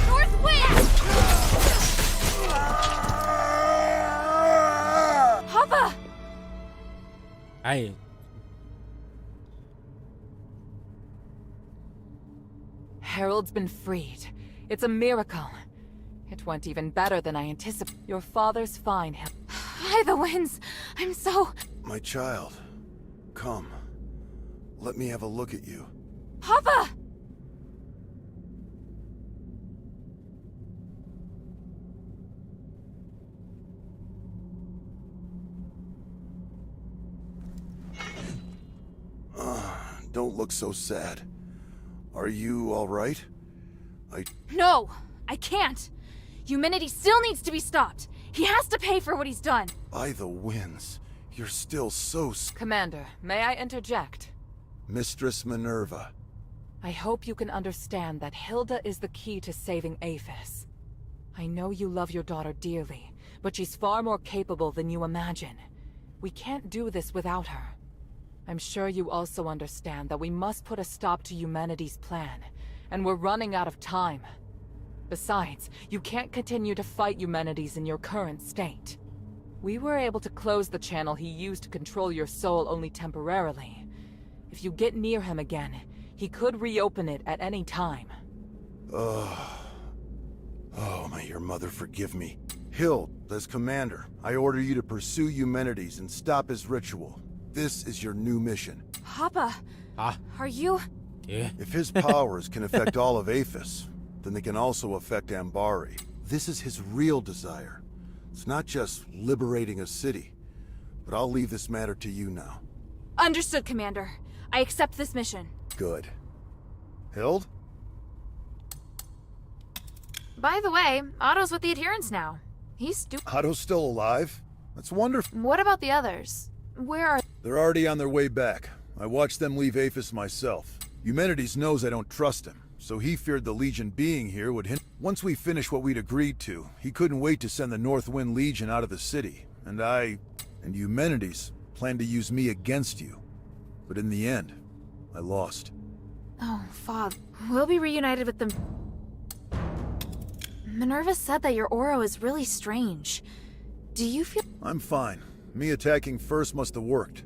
North wind! Papa! Harold's been freed. It's a miracle. It went even better than I anticipated. Your father's fine, By the winds! I'm so... My child, come. Let me have a look at you. Papa! Don't look so sad. Are you all right? No, I can't. Eumenides still needs to be stopped. He has to pay for what he's done. By the winds, you're still so... Commander, may I interject? Mistress Minerva. I hope you can understand that Hilda is the key to saving Aphis. I know you love your daughter dearly, but she's far more capable than you imagine. We can't do this without her. I'm sure you also understand that we must put a stop to Eumenides' plan, and we're running out of time. Besides, you can't continue to fight Eumenides in your current state. We were able to close the channel he used to control your soul only temporarily. If you get near him again, he could reopen it at any time. Oh, may your mother forgive me. Hild, as commander, I order you to pursue Eumenides and stop his ritual. This is your new mission. Papa, are you... Yeah. If his powers can affect all of Aphis, then they can also affect Ambari. This is his real desire. It's not just liberating a city. But I'll leave this matter to you now. Understood, Commander. I accept this mission. Good. Hild? By the way, Otto's with the adherents now. He's Otto's still alive? That's wonderful. What about the others? Where are... They're already on their way back. I watched them leave Aphis myself. Eumenides knows I don't trust him, so he feared the Legion being here would hinder. Once we finished what we'd agreed to, he couldn't wait to send the Northwind Legion out of the city, and Eumenides planned to use me against you. But in the end, I lost. Oh, Father. We'll be reunited with them. Minerva said that your aura is really strange. Do you feel... I'm fine. Me attacking first must have worked.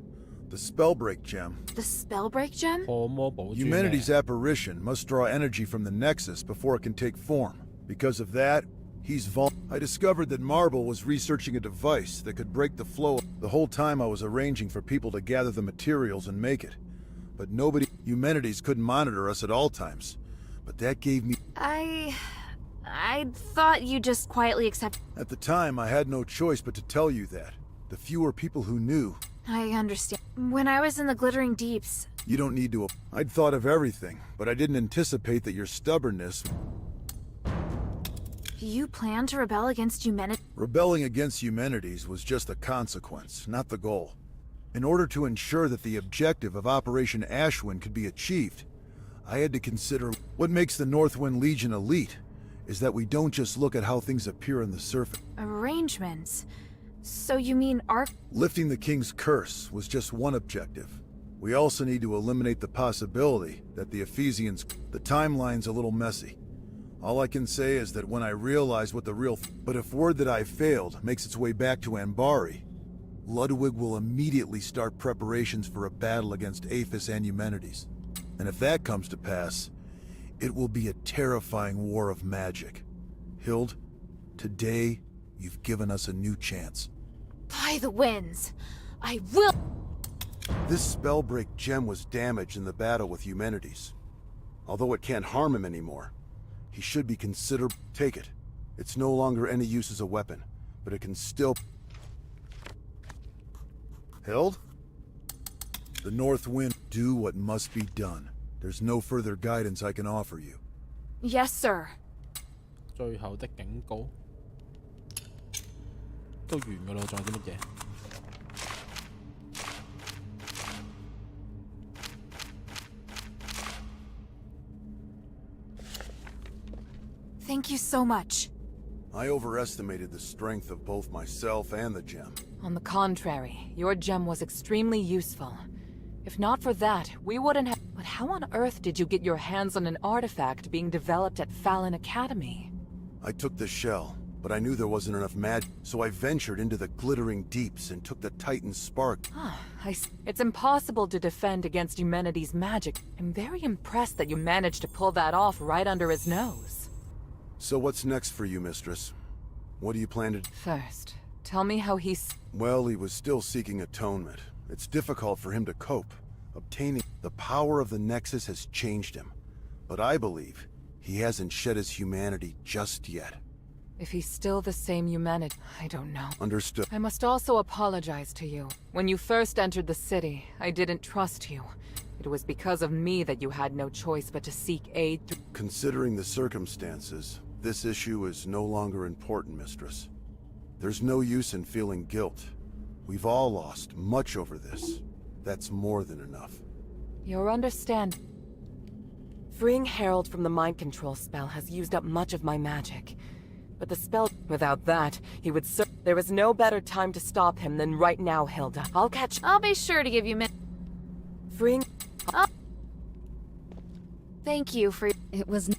The Spellbreak gem. The Spellbreak gem? Eumenides' apparition must draw energy from the Nexus before it can take form. Because of that, he's vulnerable. I discovered that Marble was researching a device that could break the flow. The whole time I was arranging for people to gather the materials and make it. But Eumenides couldn't monitor us at all times. But that gave me... I thought you just quietly accept... At the time, I had no choice but to tell you that. The fewer people who knew... I understand. When I was in the Glittering Deeps... You don't need to... I'd thought of everything, but I didn't anticipate that your stubbornness... You plan to rebel against Eumenides? Rebelling against Eumenides was just a consequence, not the goal. In order to ensure that the objective of Operation Ashwind could be achieved, I had to consider what makes the Northwind Legion elite is that we don't just look at how things appear on the surface. Arrangements? So you mean Lifting the King's curse was just one objective. We also need to eliminate the possibility that the Ephesians... The timeline's a little messy. All I can say is that when I realize what the real... But if word that I failed makes its way back to Ambari, Ludwig will immediately start preparations for a battle against Aphis and Eumenides. And if that comes to pass, it will be a terrifying war of magic. Hild, today, you've given us a new chance. By the winds, I will... This Spellbreak gem was damaged in the battle with Eumenides. Although it can't harm him anymore, he should be considered... Take it. It's no longer any use as a weapon, but it can still... Hild? The North Wind, do what must be done. There's no further guidance I can offer you. Yes, sir. 最後的警告都完㗎咯，仲有啲乜嘢？ Thank you so much. I overestimated the strength of both myself and the gem. On the contrary, your gem was extremely useful. If not for that, we wouldn't have... But how on earth did you get your hands on an artifact being developed at Fallon Academy? I took the shell, but I knew there wasn't enough magic, so I ventured into the glittering deeps and took the Titan spark. It's impossible to defend against Eumenides' magic. I'm very impressed that you managed to pull that off right under his nose. So what's next for you, Mistress? What do you plan to... First, tell me how he's... Well, he was still seeking atonement. It's difficult for him to cope. Obtaining the power of the Nexus has changed him. But I believe he hasn't shed his humanity just yet. If he's still the same Eumenid, I don't know. Understood. I must also apologize to you. When you first entered the city, I didn't trust you. It was because of me that you had no choice but to seek aid. Considering the circumstances, this issue is no longer important, Mistress. There's no use in feeling guilt. We've all lost much over this. That's more than enough. Your understand. Freeing Harold from the mind control spell has used up much of my magic. But the spell... Without that, he would There is no better time to stop him than right now, Hilda. I'll be sure to give you Freeing... Thank you for... It was...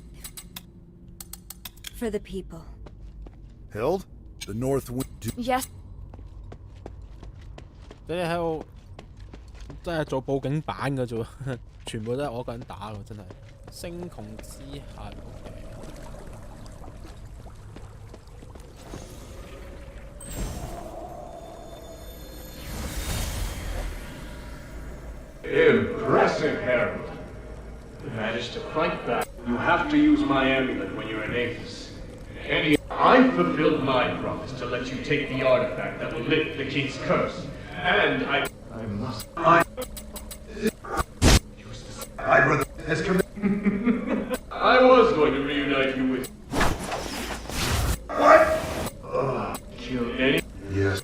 for the people. Hild? The North Wind... Yes. 你喺度真係做報警版嘅啫喎，全部都係我一個人打㗎，真係。星穹之下 Impressive, Harold. You managed to fight back. You have to use my amulet when you're in Athos. I fulfilled my promise to let you take the artifact that will lift the king's curse. And I must... I'd rather... I was going to reunite you with... What? Kill any... Yes.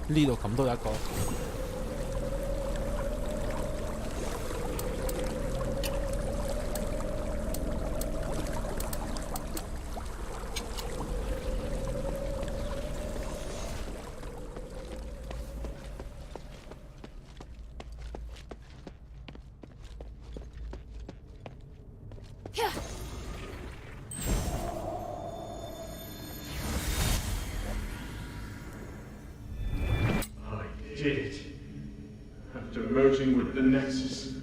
呢度咁都有一個。Did it. After merging with the Nexus,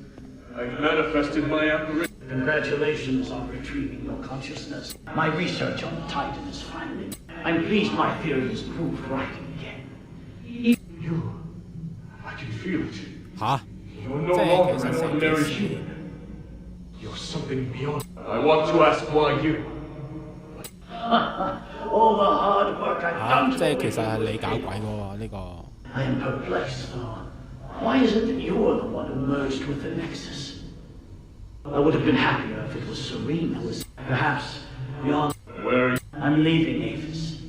I've manifested my apparition. Congratulations on retrieving your consciousness. My research on the Titan is finally... I'm pleased my theory is proved right again. You... I can feel it. Huh? You're no longer an ordinary human. You're something beyond... I want to ask why you... All the hard work I've done to... 即係其實係你搞鬼嗰個呢個。 I am perplexed, though. Why is it that you're the one who merged with the Nexus? I would have been happier if it was Serene who was... Perhaps you're... Where are you? I'm leaving Avis.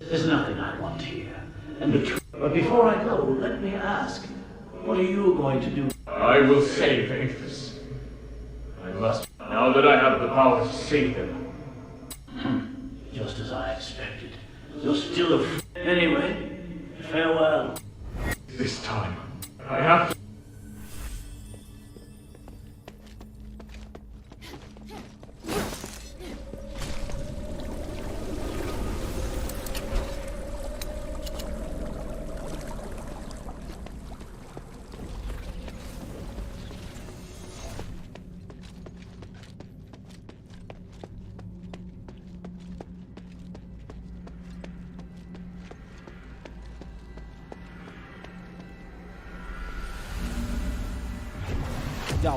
There's nothing I want here. And the truth... But before I go, let me ask, what are you going to do? I will save Athos. I must... Now that I have the power to save them. Just as I expected. You're still a... Anyway... Farewell. This time, I have to...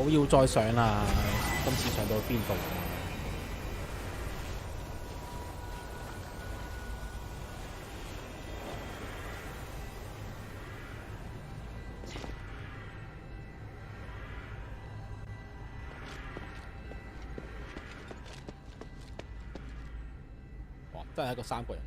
又要再上啦！今次上到邊度？哇！真係一個三個人。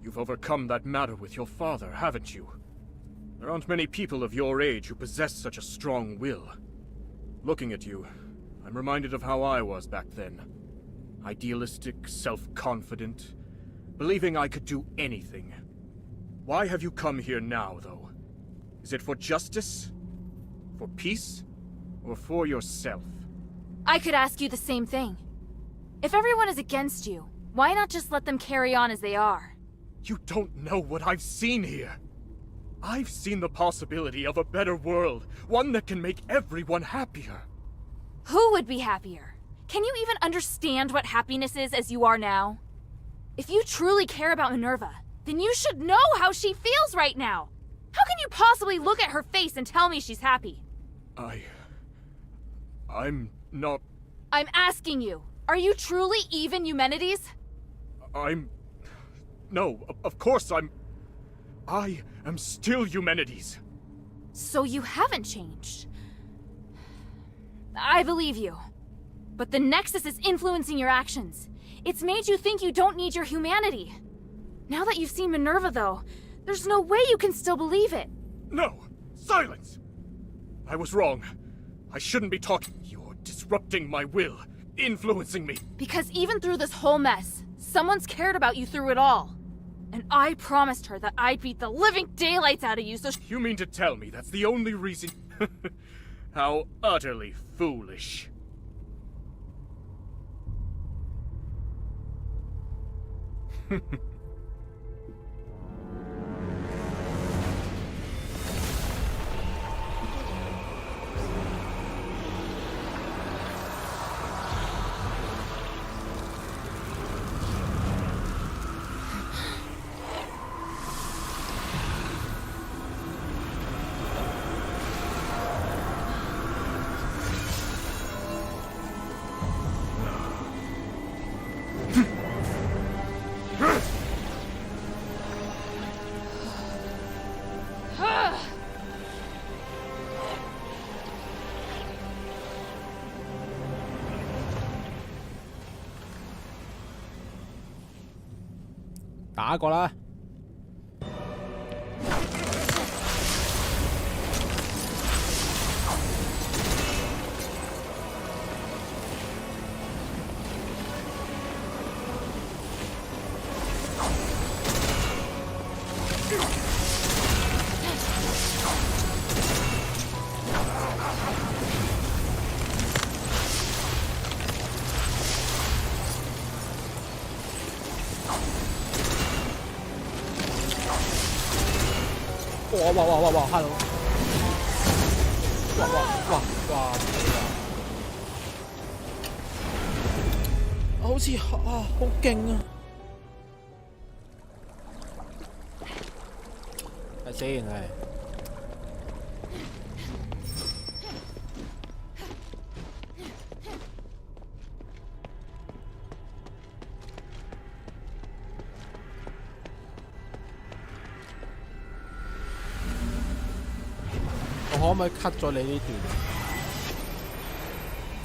You've overcome that matter with your father, haven't you? There aren't many people of your age who possess such a strong will. Looking at you, I'm reminded of how I was back then. Idealistic, self-confident, believing I could do anything. Why have you come here now, though? Is it for justice? For peace? Or for yourself? I could ask you the same thing. If everyone is against you, why not just let them carry on as they are? You don't know what I've seen here. I've seen the possibility of a better world, one that can make everyone happier. Who would be happier? Can you even understand what happiness is as you are now? If you truly care about Minerva, then you should know how she feels right now. How can you possibly look at her face and tell me she's happy? I'm not... I'm asking you, are you truly even Eumenides? No, of course I am still Eumenides. So you haven't changed. I believe you. But the Nexus is influencing your actions. It's made you think you don't need your humanity. Now that you've seen Minerva, though, there's no way you can still believe it. No! Silence! I was wrong. I shouldn't be talking. You're disrupting my will, influencing me. Because even through this whole mess, someone's cared about you through it all. And I promised her that I'd beat the living daylights out of you, so You mean to tell me that's the only reason? How utterly foolish.打過啦。哇 ，hello！ 哇！好似好勁啊！睇先係。可唔可以 cut 咗你呢段？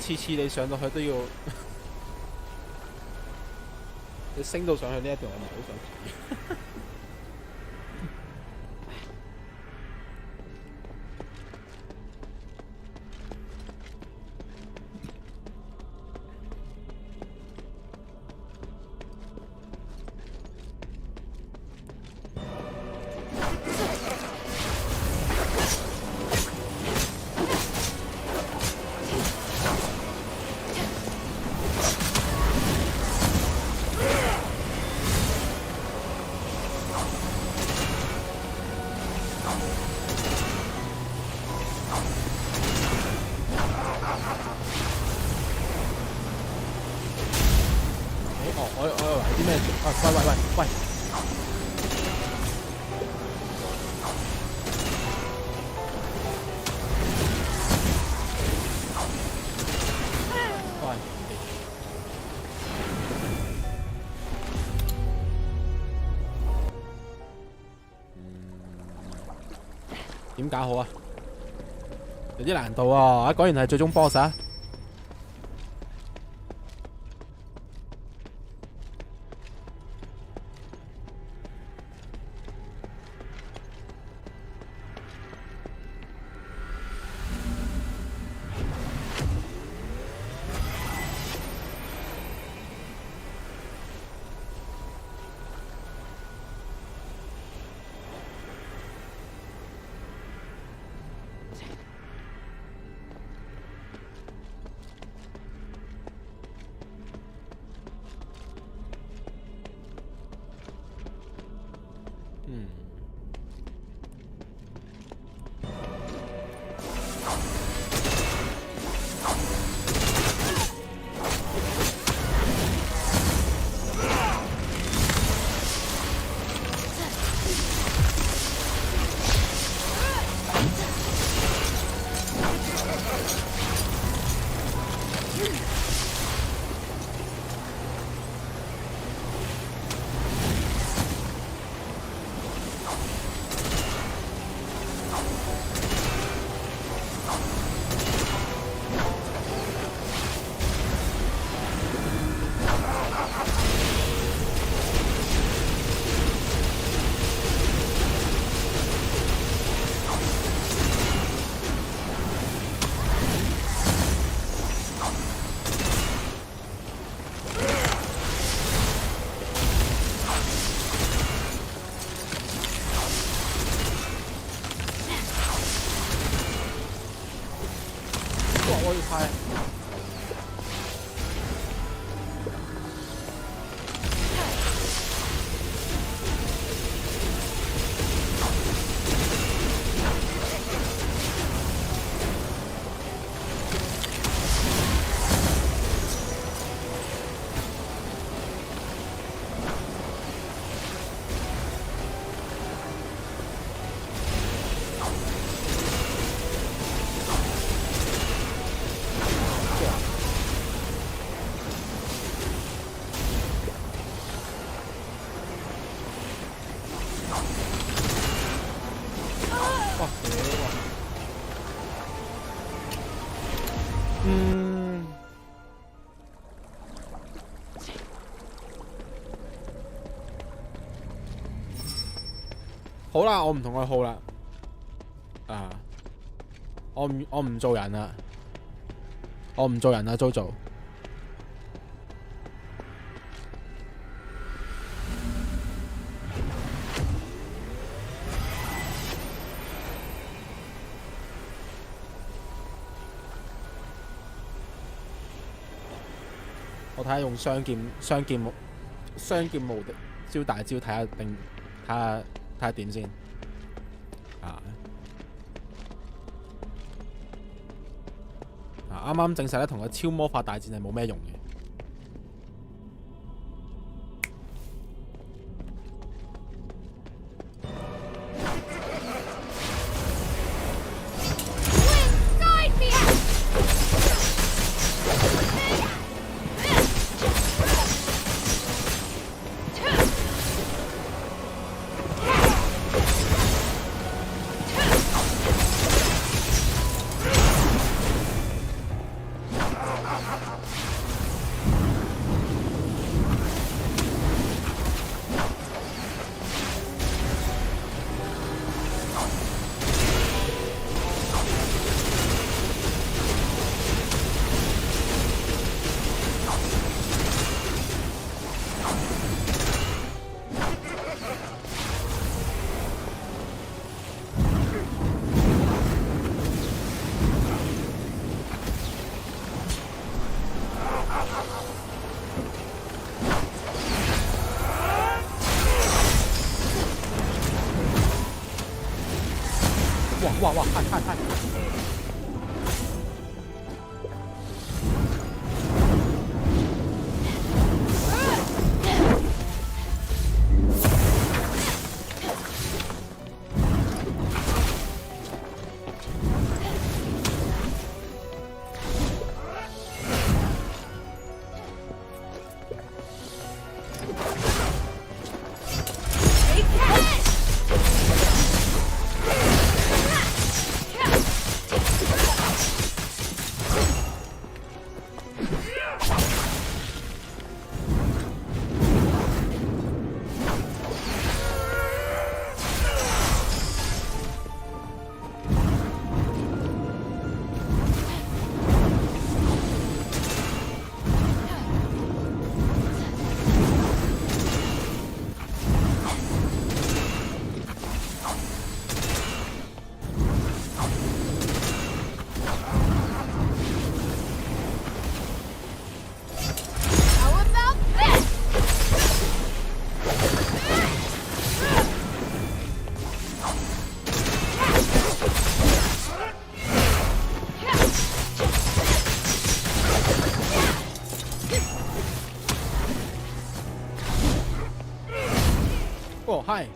次次你上到去都要，你升到上去呢一段，我唔係好想睇。我以為啲咩？喂！點搞好啊？有啲難度啊！果然係最終 boss 啊！好啦，我唔同佢好啦。啊，我唔做人啦，我唔做人啦，Jojo。我睇下用雙劍無敵招大招，睇下點先啊！啱啱證實咧，同個超魔法大戰係冇咩用嘅。哇！太！哦，嗨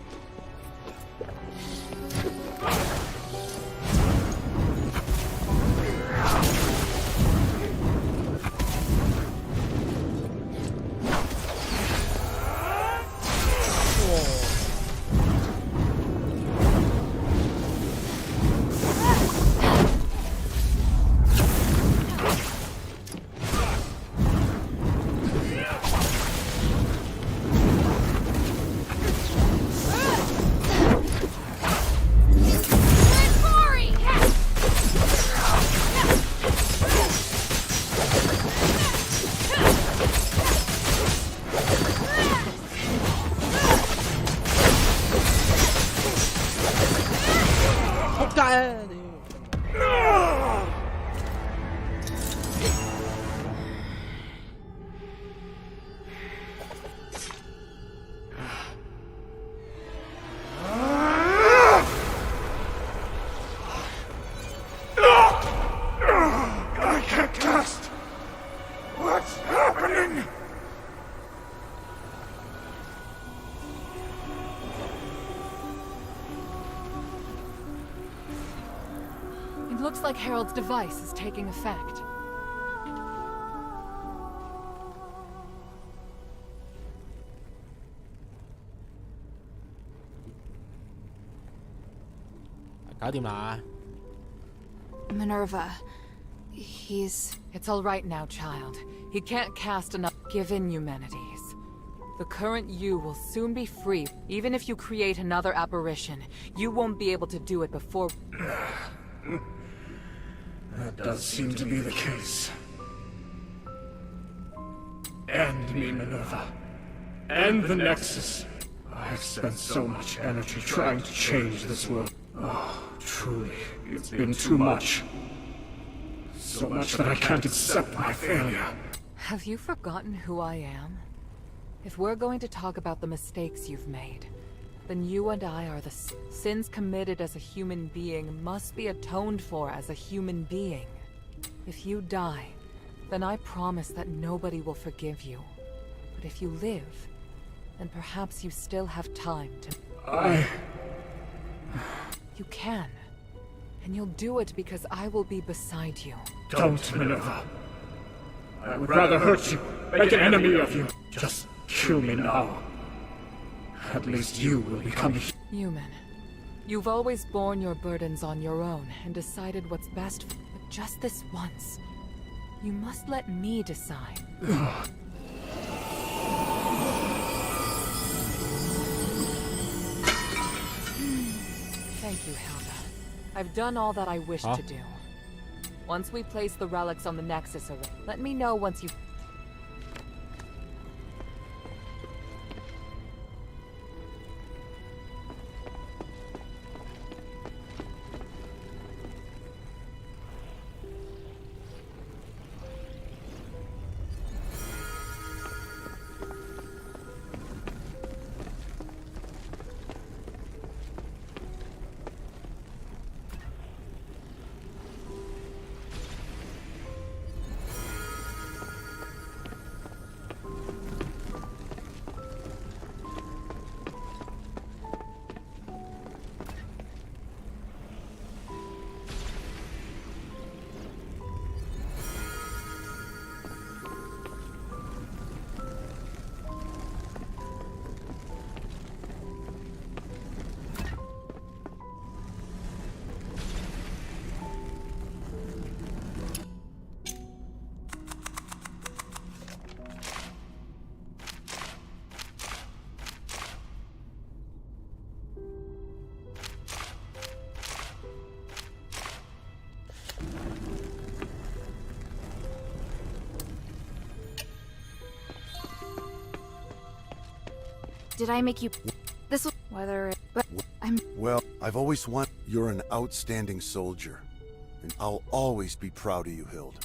！Looks like Harold's device is taking effect. Minerva, he's... It's all right now, child. He can't cast enough given humanities. The current you will soon be free. Even if you create another apparition, you won't be able to do it before... That does seem to be the case. End me, Minerva. End the Nexus. I've spent so much energy trying to change this world. Oh, truly, it's been too much. So much that I can't accept my failure. Have you forgotten who I am? If we're going to talk about the mistakes you've made, then you and I are the sins committed as a human being must be atoned for as a human being. If you die, then I promise that nobody will forgive you. But if you live, then perhaps you still have time to... You can. And you'll do it because I will be beside you. Don't, Minerva. I would rather hurt you, make an enemy of you. Just kill me now. At least you will become a human. You've always borne your burdens on your own and decided what's best for... But just this once, you must let me decide. Thank you, Hilda. I've done all that I wished to do. Once we place the relics on the Nexus array, let me know once you've... Did I make you... This was... Whether it... But I'm... Well, I've always wanted... You're an outstanding soldier. And I'll always be proud of you, Hild.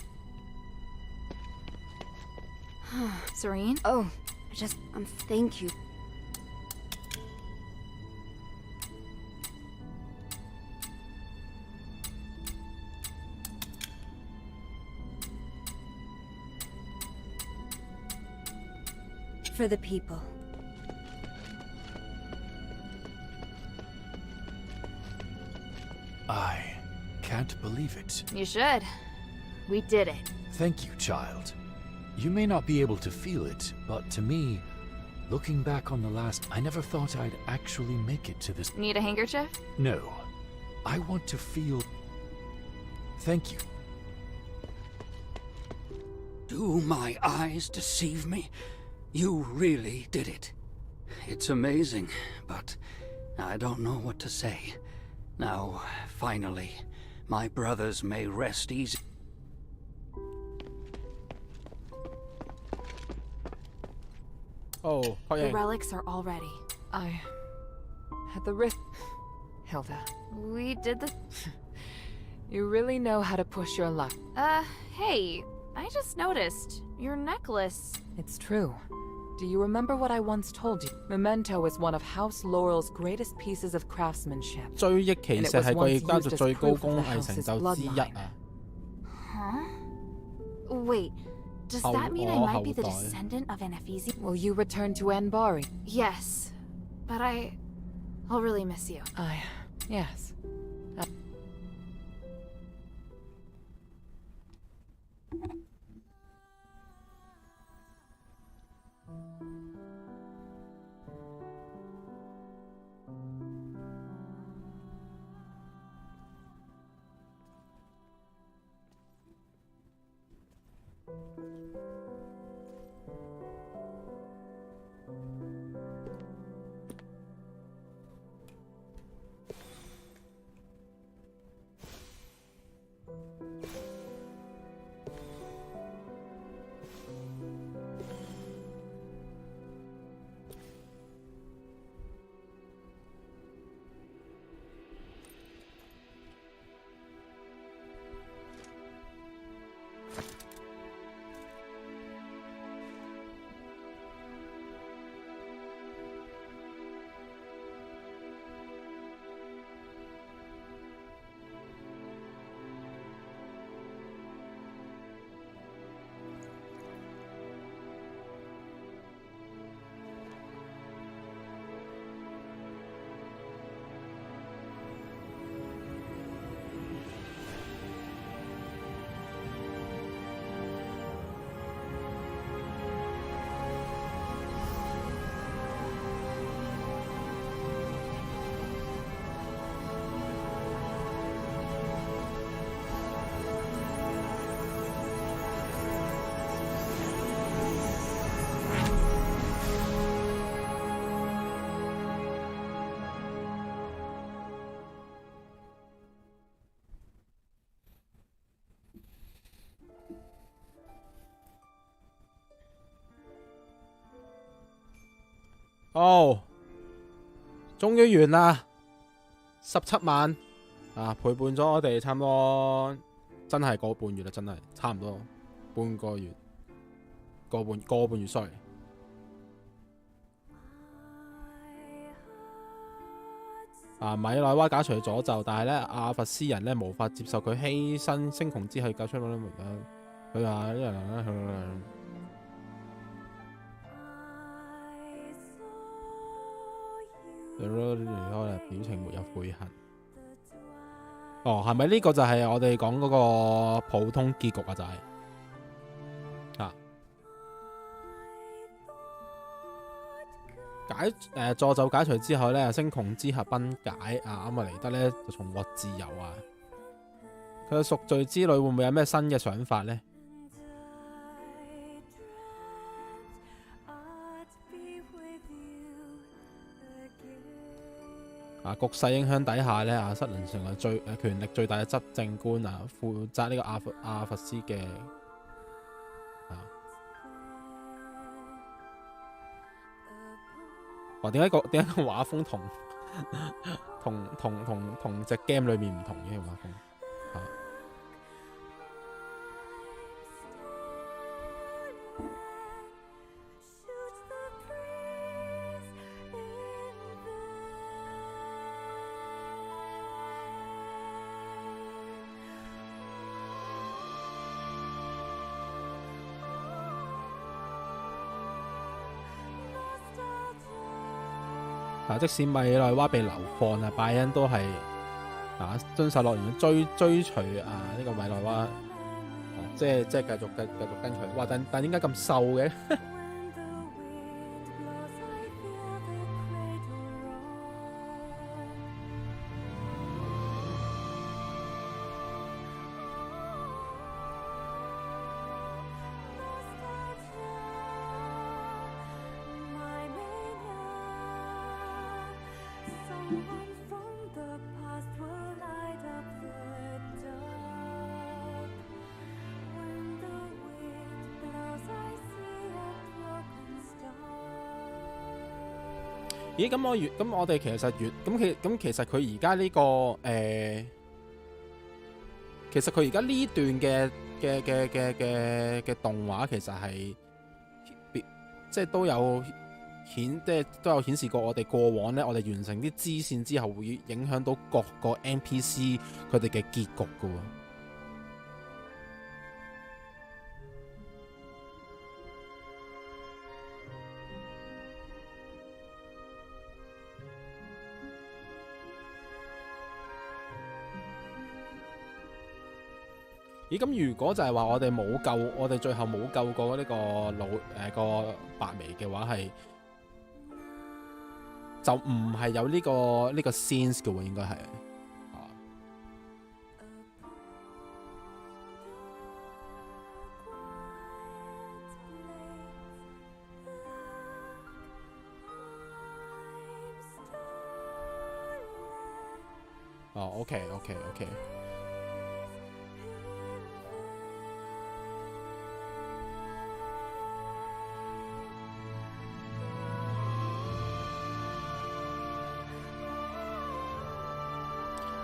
Serene? Oh, thank you. For the people. I can't believe it. You should. We did it. Thank you, child. You may not be able to feel it, but to me, looking back on the last, I never thought I'd actually make it to this. Need a handkerchief? No. I want to feel... Thank you. Do my eyes deceive me? You really did it. It's amazing, but I don't know what to say. Now, finally, my brothers may rest easy. Oh, the relics are all ready. I had the risk. Hilda. We did the... You really know how to push your luck. Hey, I just noticed your necklace. It's true. Do you remember what I once told you? Memento is one of House Laurel's greatest pieces of craftsmanship. 追憶其實係佢家族最高工藝成就之一啊。 Huh? Wait, does that mean I might be the descendant of an Ephesian? Will you return to Anbari? Yes, but I'll really miss you. Yes. 哦，終於完啦！17晚啊，陪伴咗我哋差唔多，真係個半月啦，真係差唔多半個月，個半月 sorry。啊，米內娃解除咗咒，但係咧阿佛斯人咧無法接受佢犧牲星穹之氣救出嗰啲門啦。佢話呢人離開啦，表情沒有悔恨。哦，係咪呢個就係我哋講嗰個普通結局啊？就係、詛咒解除之後咧，星穹之核崩解啊，阿尼德咧就重獲自由啊！佢嘅贖罪之旅會唔會有咩新嘅想法呢？局勢影響底下咧，阿瑟倫成為權力最大嘅執政官啊，負責呢個阿佛斯嘅點解個畫風同隻 game 裏面唔同嘅畫風？即使米內娃被流放啊，拜恩都係遵守諾言，追隨呢個米內娃，即係繼續跟佢。哇！但點解咁瘦嘅？咦？咁我哋其實其實佢而家呢個其實佢而家呢段嘅動畫其實係即係都有顯示過我哋過往咧，我哋完成啲支線之後會影響到各個 NPC 佢哋嘅結局噶喎。咦？咁如果就係話我哋最後冇救過呢個個白眉嘅話，係就唔係有呢個 sense 嘅喎，應該係。OK。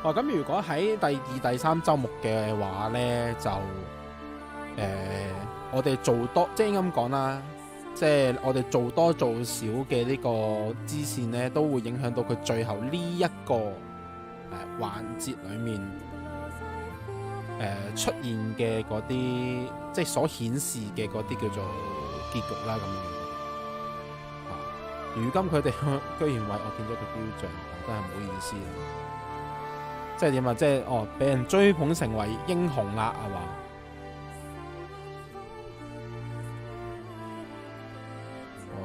咁如果喺第2、第3週目嘅話咧，就我哋做多，即係應該咁講啦，即係我哋做多做少嘅呢個支線咧，都會影響到佢最後呢一個環節裡面出現嘅嗰啲，即係所顯示嘅嗰啲叫做結局啦咁樣。如今佢哋居然為我見咗個標像，真係唔好意思啊！即係點啊？即係俾人追捧成為英雄啦，係嘛？好。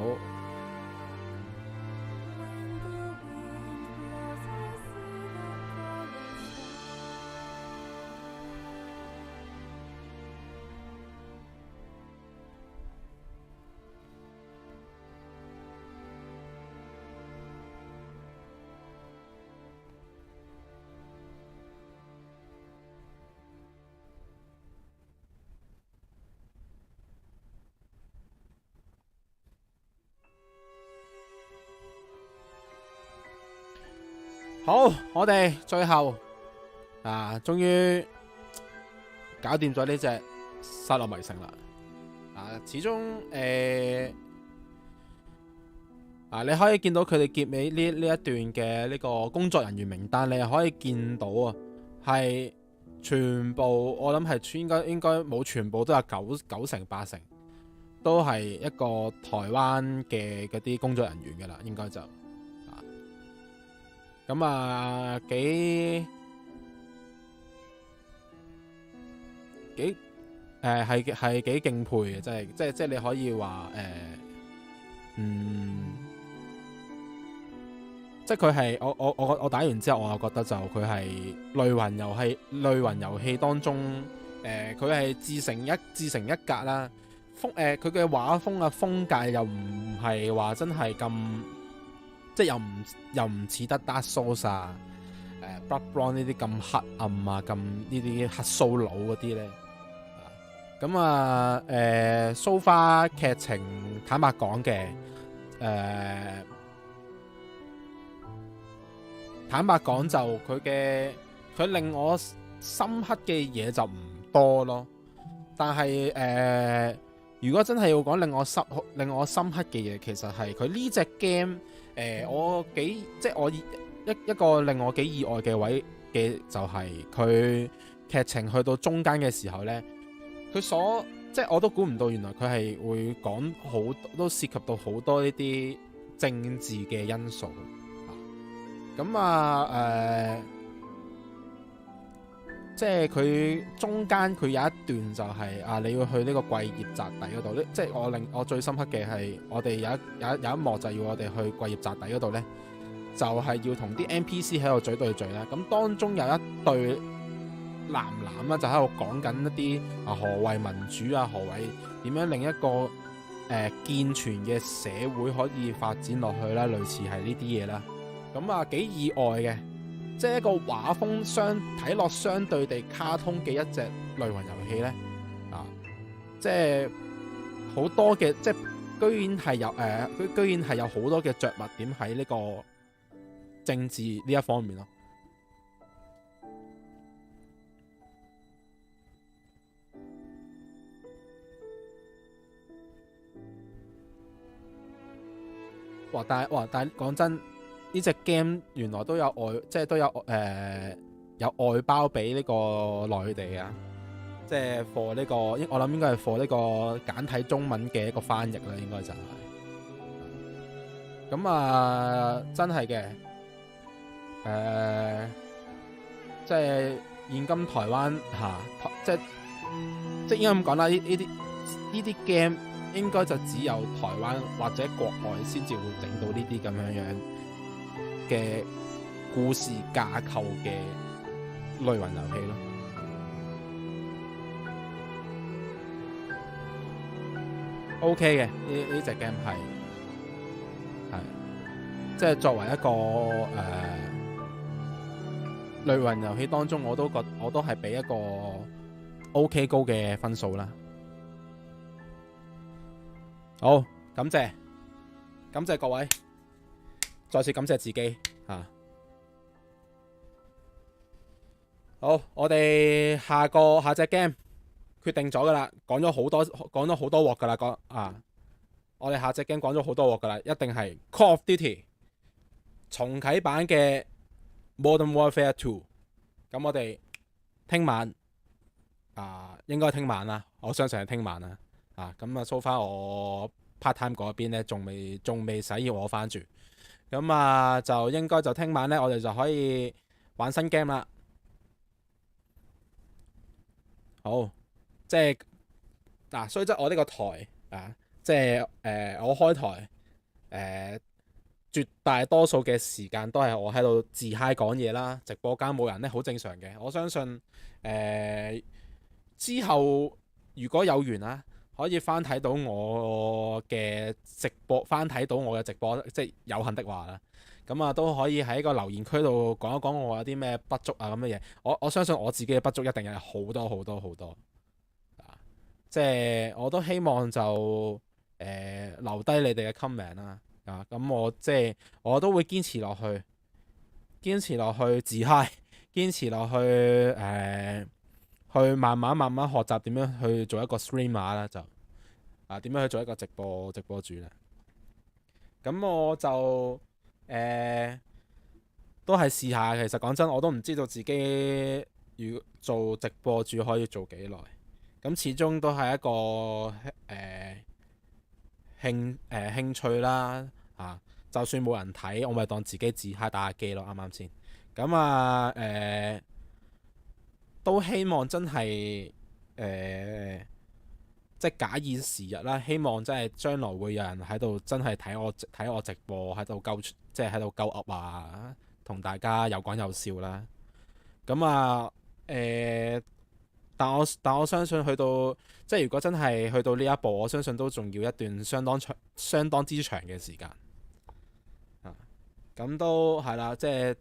好，我哋最後終於搞掂咗呢隻失落迷城啦。始終你可以見到佢哋結尾呢一段嘅呢個工作人員名單，你係可以見到啊，係全部我諗係應該冇全部都有九成八成都係一個台灣嘅嗰啲工作人員噶啦，應該就咁係幾敬佩嘅，即係你可以話即係佢係我打完之後，我又覺得就佢係類魂遊戲當中佢係自成一格啦。佢嘅畫風啊風格又唔係話真係咁，即係又唔似得 Dark Souls Bloodborne 呢啲咁黑暗啊，咁呢啲黑蘇佬嗰啲咧。咁so far 劇情坦白講嘅坦白講就佢令我深刻嘅嘢就唔多咯，但係如果真係要講令我深刻嘅嘢，其實係佢呢隻 game 我一個令我幾意外嘅位嘅就係佢劇情去到中間嘅時候呢，即係我都估唔到，原來佢係會講都涉及到好多呢啲政治嘅因素。咁即係佢中間佢有一段就係你要去呢個桂葉宅邸嗰度，即係我最深刻嘅係我哋有一幕就要我哋去桂葉宅邸嗰度呢，就係要同啲 NPC 喺度嘴對嘴啦。咁當中有一對男啦，就喺度講緊一啲何謂民主啊，何謂點樣令一個健全嘅社會可以發展落去啦，類似係呢啲嘢啦。咁幾意外嘅，即係一個畫風睇落相對地卡通嘅一隻類魂遊戲咧，即係好多嘅，即係居然係有好多嘅着墨點喺呢個政治呢一方面咯。但係講真。呢隻 game 原來都有有外包俾呢個內地啊，即係 for 呢個我諗應該係 for 呢個簡體中文嘅一個翻譯啦，應該就係咁真係嘅，即係現今台灣即係應該咁講啦，呢啲 game 應該就只有台灣或者國外先至會整到呢啲咁樣嘅故事架構嘅類魂遊戲咯。OK 嘅，呢隻 game 係即係作為一個類魂遊戲當中，我都係俾一個 OK 高嘅分數啦。好，感謝各位。再次感謝自己好，我哋下隻 game 決定咗噶啦，講咗好多鑊噶啦，我哋下隻 game 講咗好多鑊噶啦，一定係 Call of Duty 重啟版嘅 Modern Warfare 2。咁我哋聽晚應該聽晚啦，我相信係聽晚啦。咁so far我 part time 嗰邊咧仲未使要我翻住。咁就應該就聽晚咧，我哋就可以玩新 game 啦。好，即係雖則我呢個台即係我開台絕大多數嘅時間都係我喺度自嗨講嘢啦，直播間冇人咧，好正常嘅。我相信之後如果有緣啦，可以翻睇到我嘅直播，即係有幸的話啦，咁都可以喺個留言區度講一講我有啲咩不足咁嘅嘢。我相信我自己嘅不足一定係好多好多好多，即係我都希望就留低你哋嘅 comment 啦。咁我都會堅持落去，堅持落去自嗨，堅持落去去慢慢學習點樣去做一個 streamer 啦，就點樣去做一個直播主咧。咁我就都係試下。其實講真，我都唔知道自己如做直播主可以做幾耐。咁始終都係一個興趣啦。就算冇人睇，我咪當自己自嗨打下機咯。啱啱先？咁都希望真係即係假以時日啦。希望真係將來會有人喺度真係睇我直播，喺度即係喺度鳩噏啊，同大家有講有笑啦。咁但我相信去到即係如果真係去到呢一步，我相信都仲要一段相當之長嘅時間。咁都係啦，即係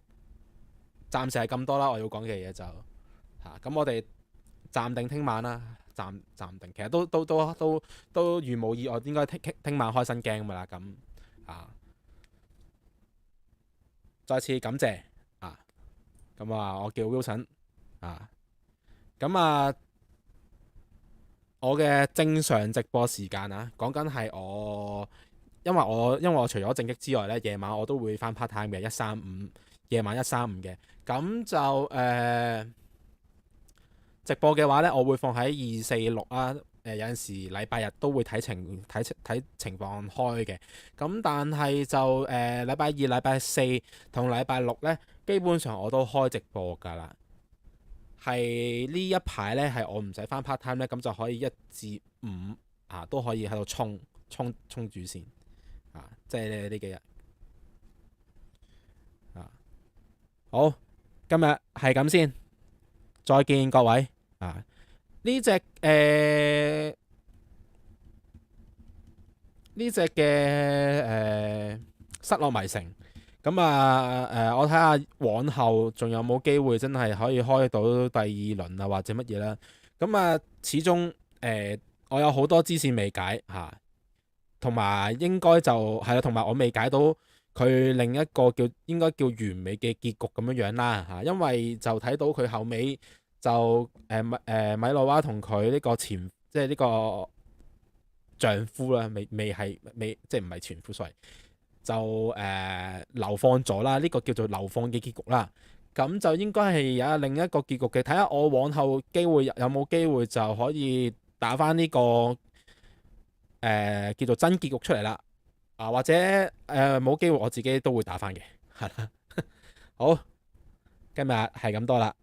暫時係咁多啦。我要講嘅嘢就咁我哋暫定聽晚啦，暫定。其實都如無意外，應該聽晚開新 game 噶啦。咁再次感謝咁我叫 Wilson 咁我嘅正常直播時間講緊係因為我除咗正職之外咧，夜晚我都會返 part time 嘅，135夜晚135嘅。咁就直播嘅話咧，我會放喺2、4、6啦。有陣時禮拜日都會睇情況開嘅。咁但係就禮拜2、禮拜4同禮拜6咧，基本上我都開直播㗎啦。係呢一排咧，係我唔使返 part time 咧，咁就可以1至5都可以喺度衝主線即係呢幾日好，今日係咁先，再見各位呢隻嘅失落迷城。咁我睇下往後仲有冇機會真係可以開到第2輪或者乜嘢啦。咁始終我有好多支線未解同埋應該就係啦，同埋我未解到佢另一個應該叫完美嘅結局咁樣啦因為就睇到佢後尾就米諾娃同佢呢個即係呢個丈夫啦，未即係唔係前夫，sorry，就流放咗啦。呢個叫做流放嘅結局啦。咁就應該係有另一個結局嘅。睇下我往後有冇機會就可以打返呢個叫做真結局出嚟啦。或者冇機會，我自己都會打返嘅。係啦，好，今日係咁多啦。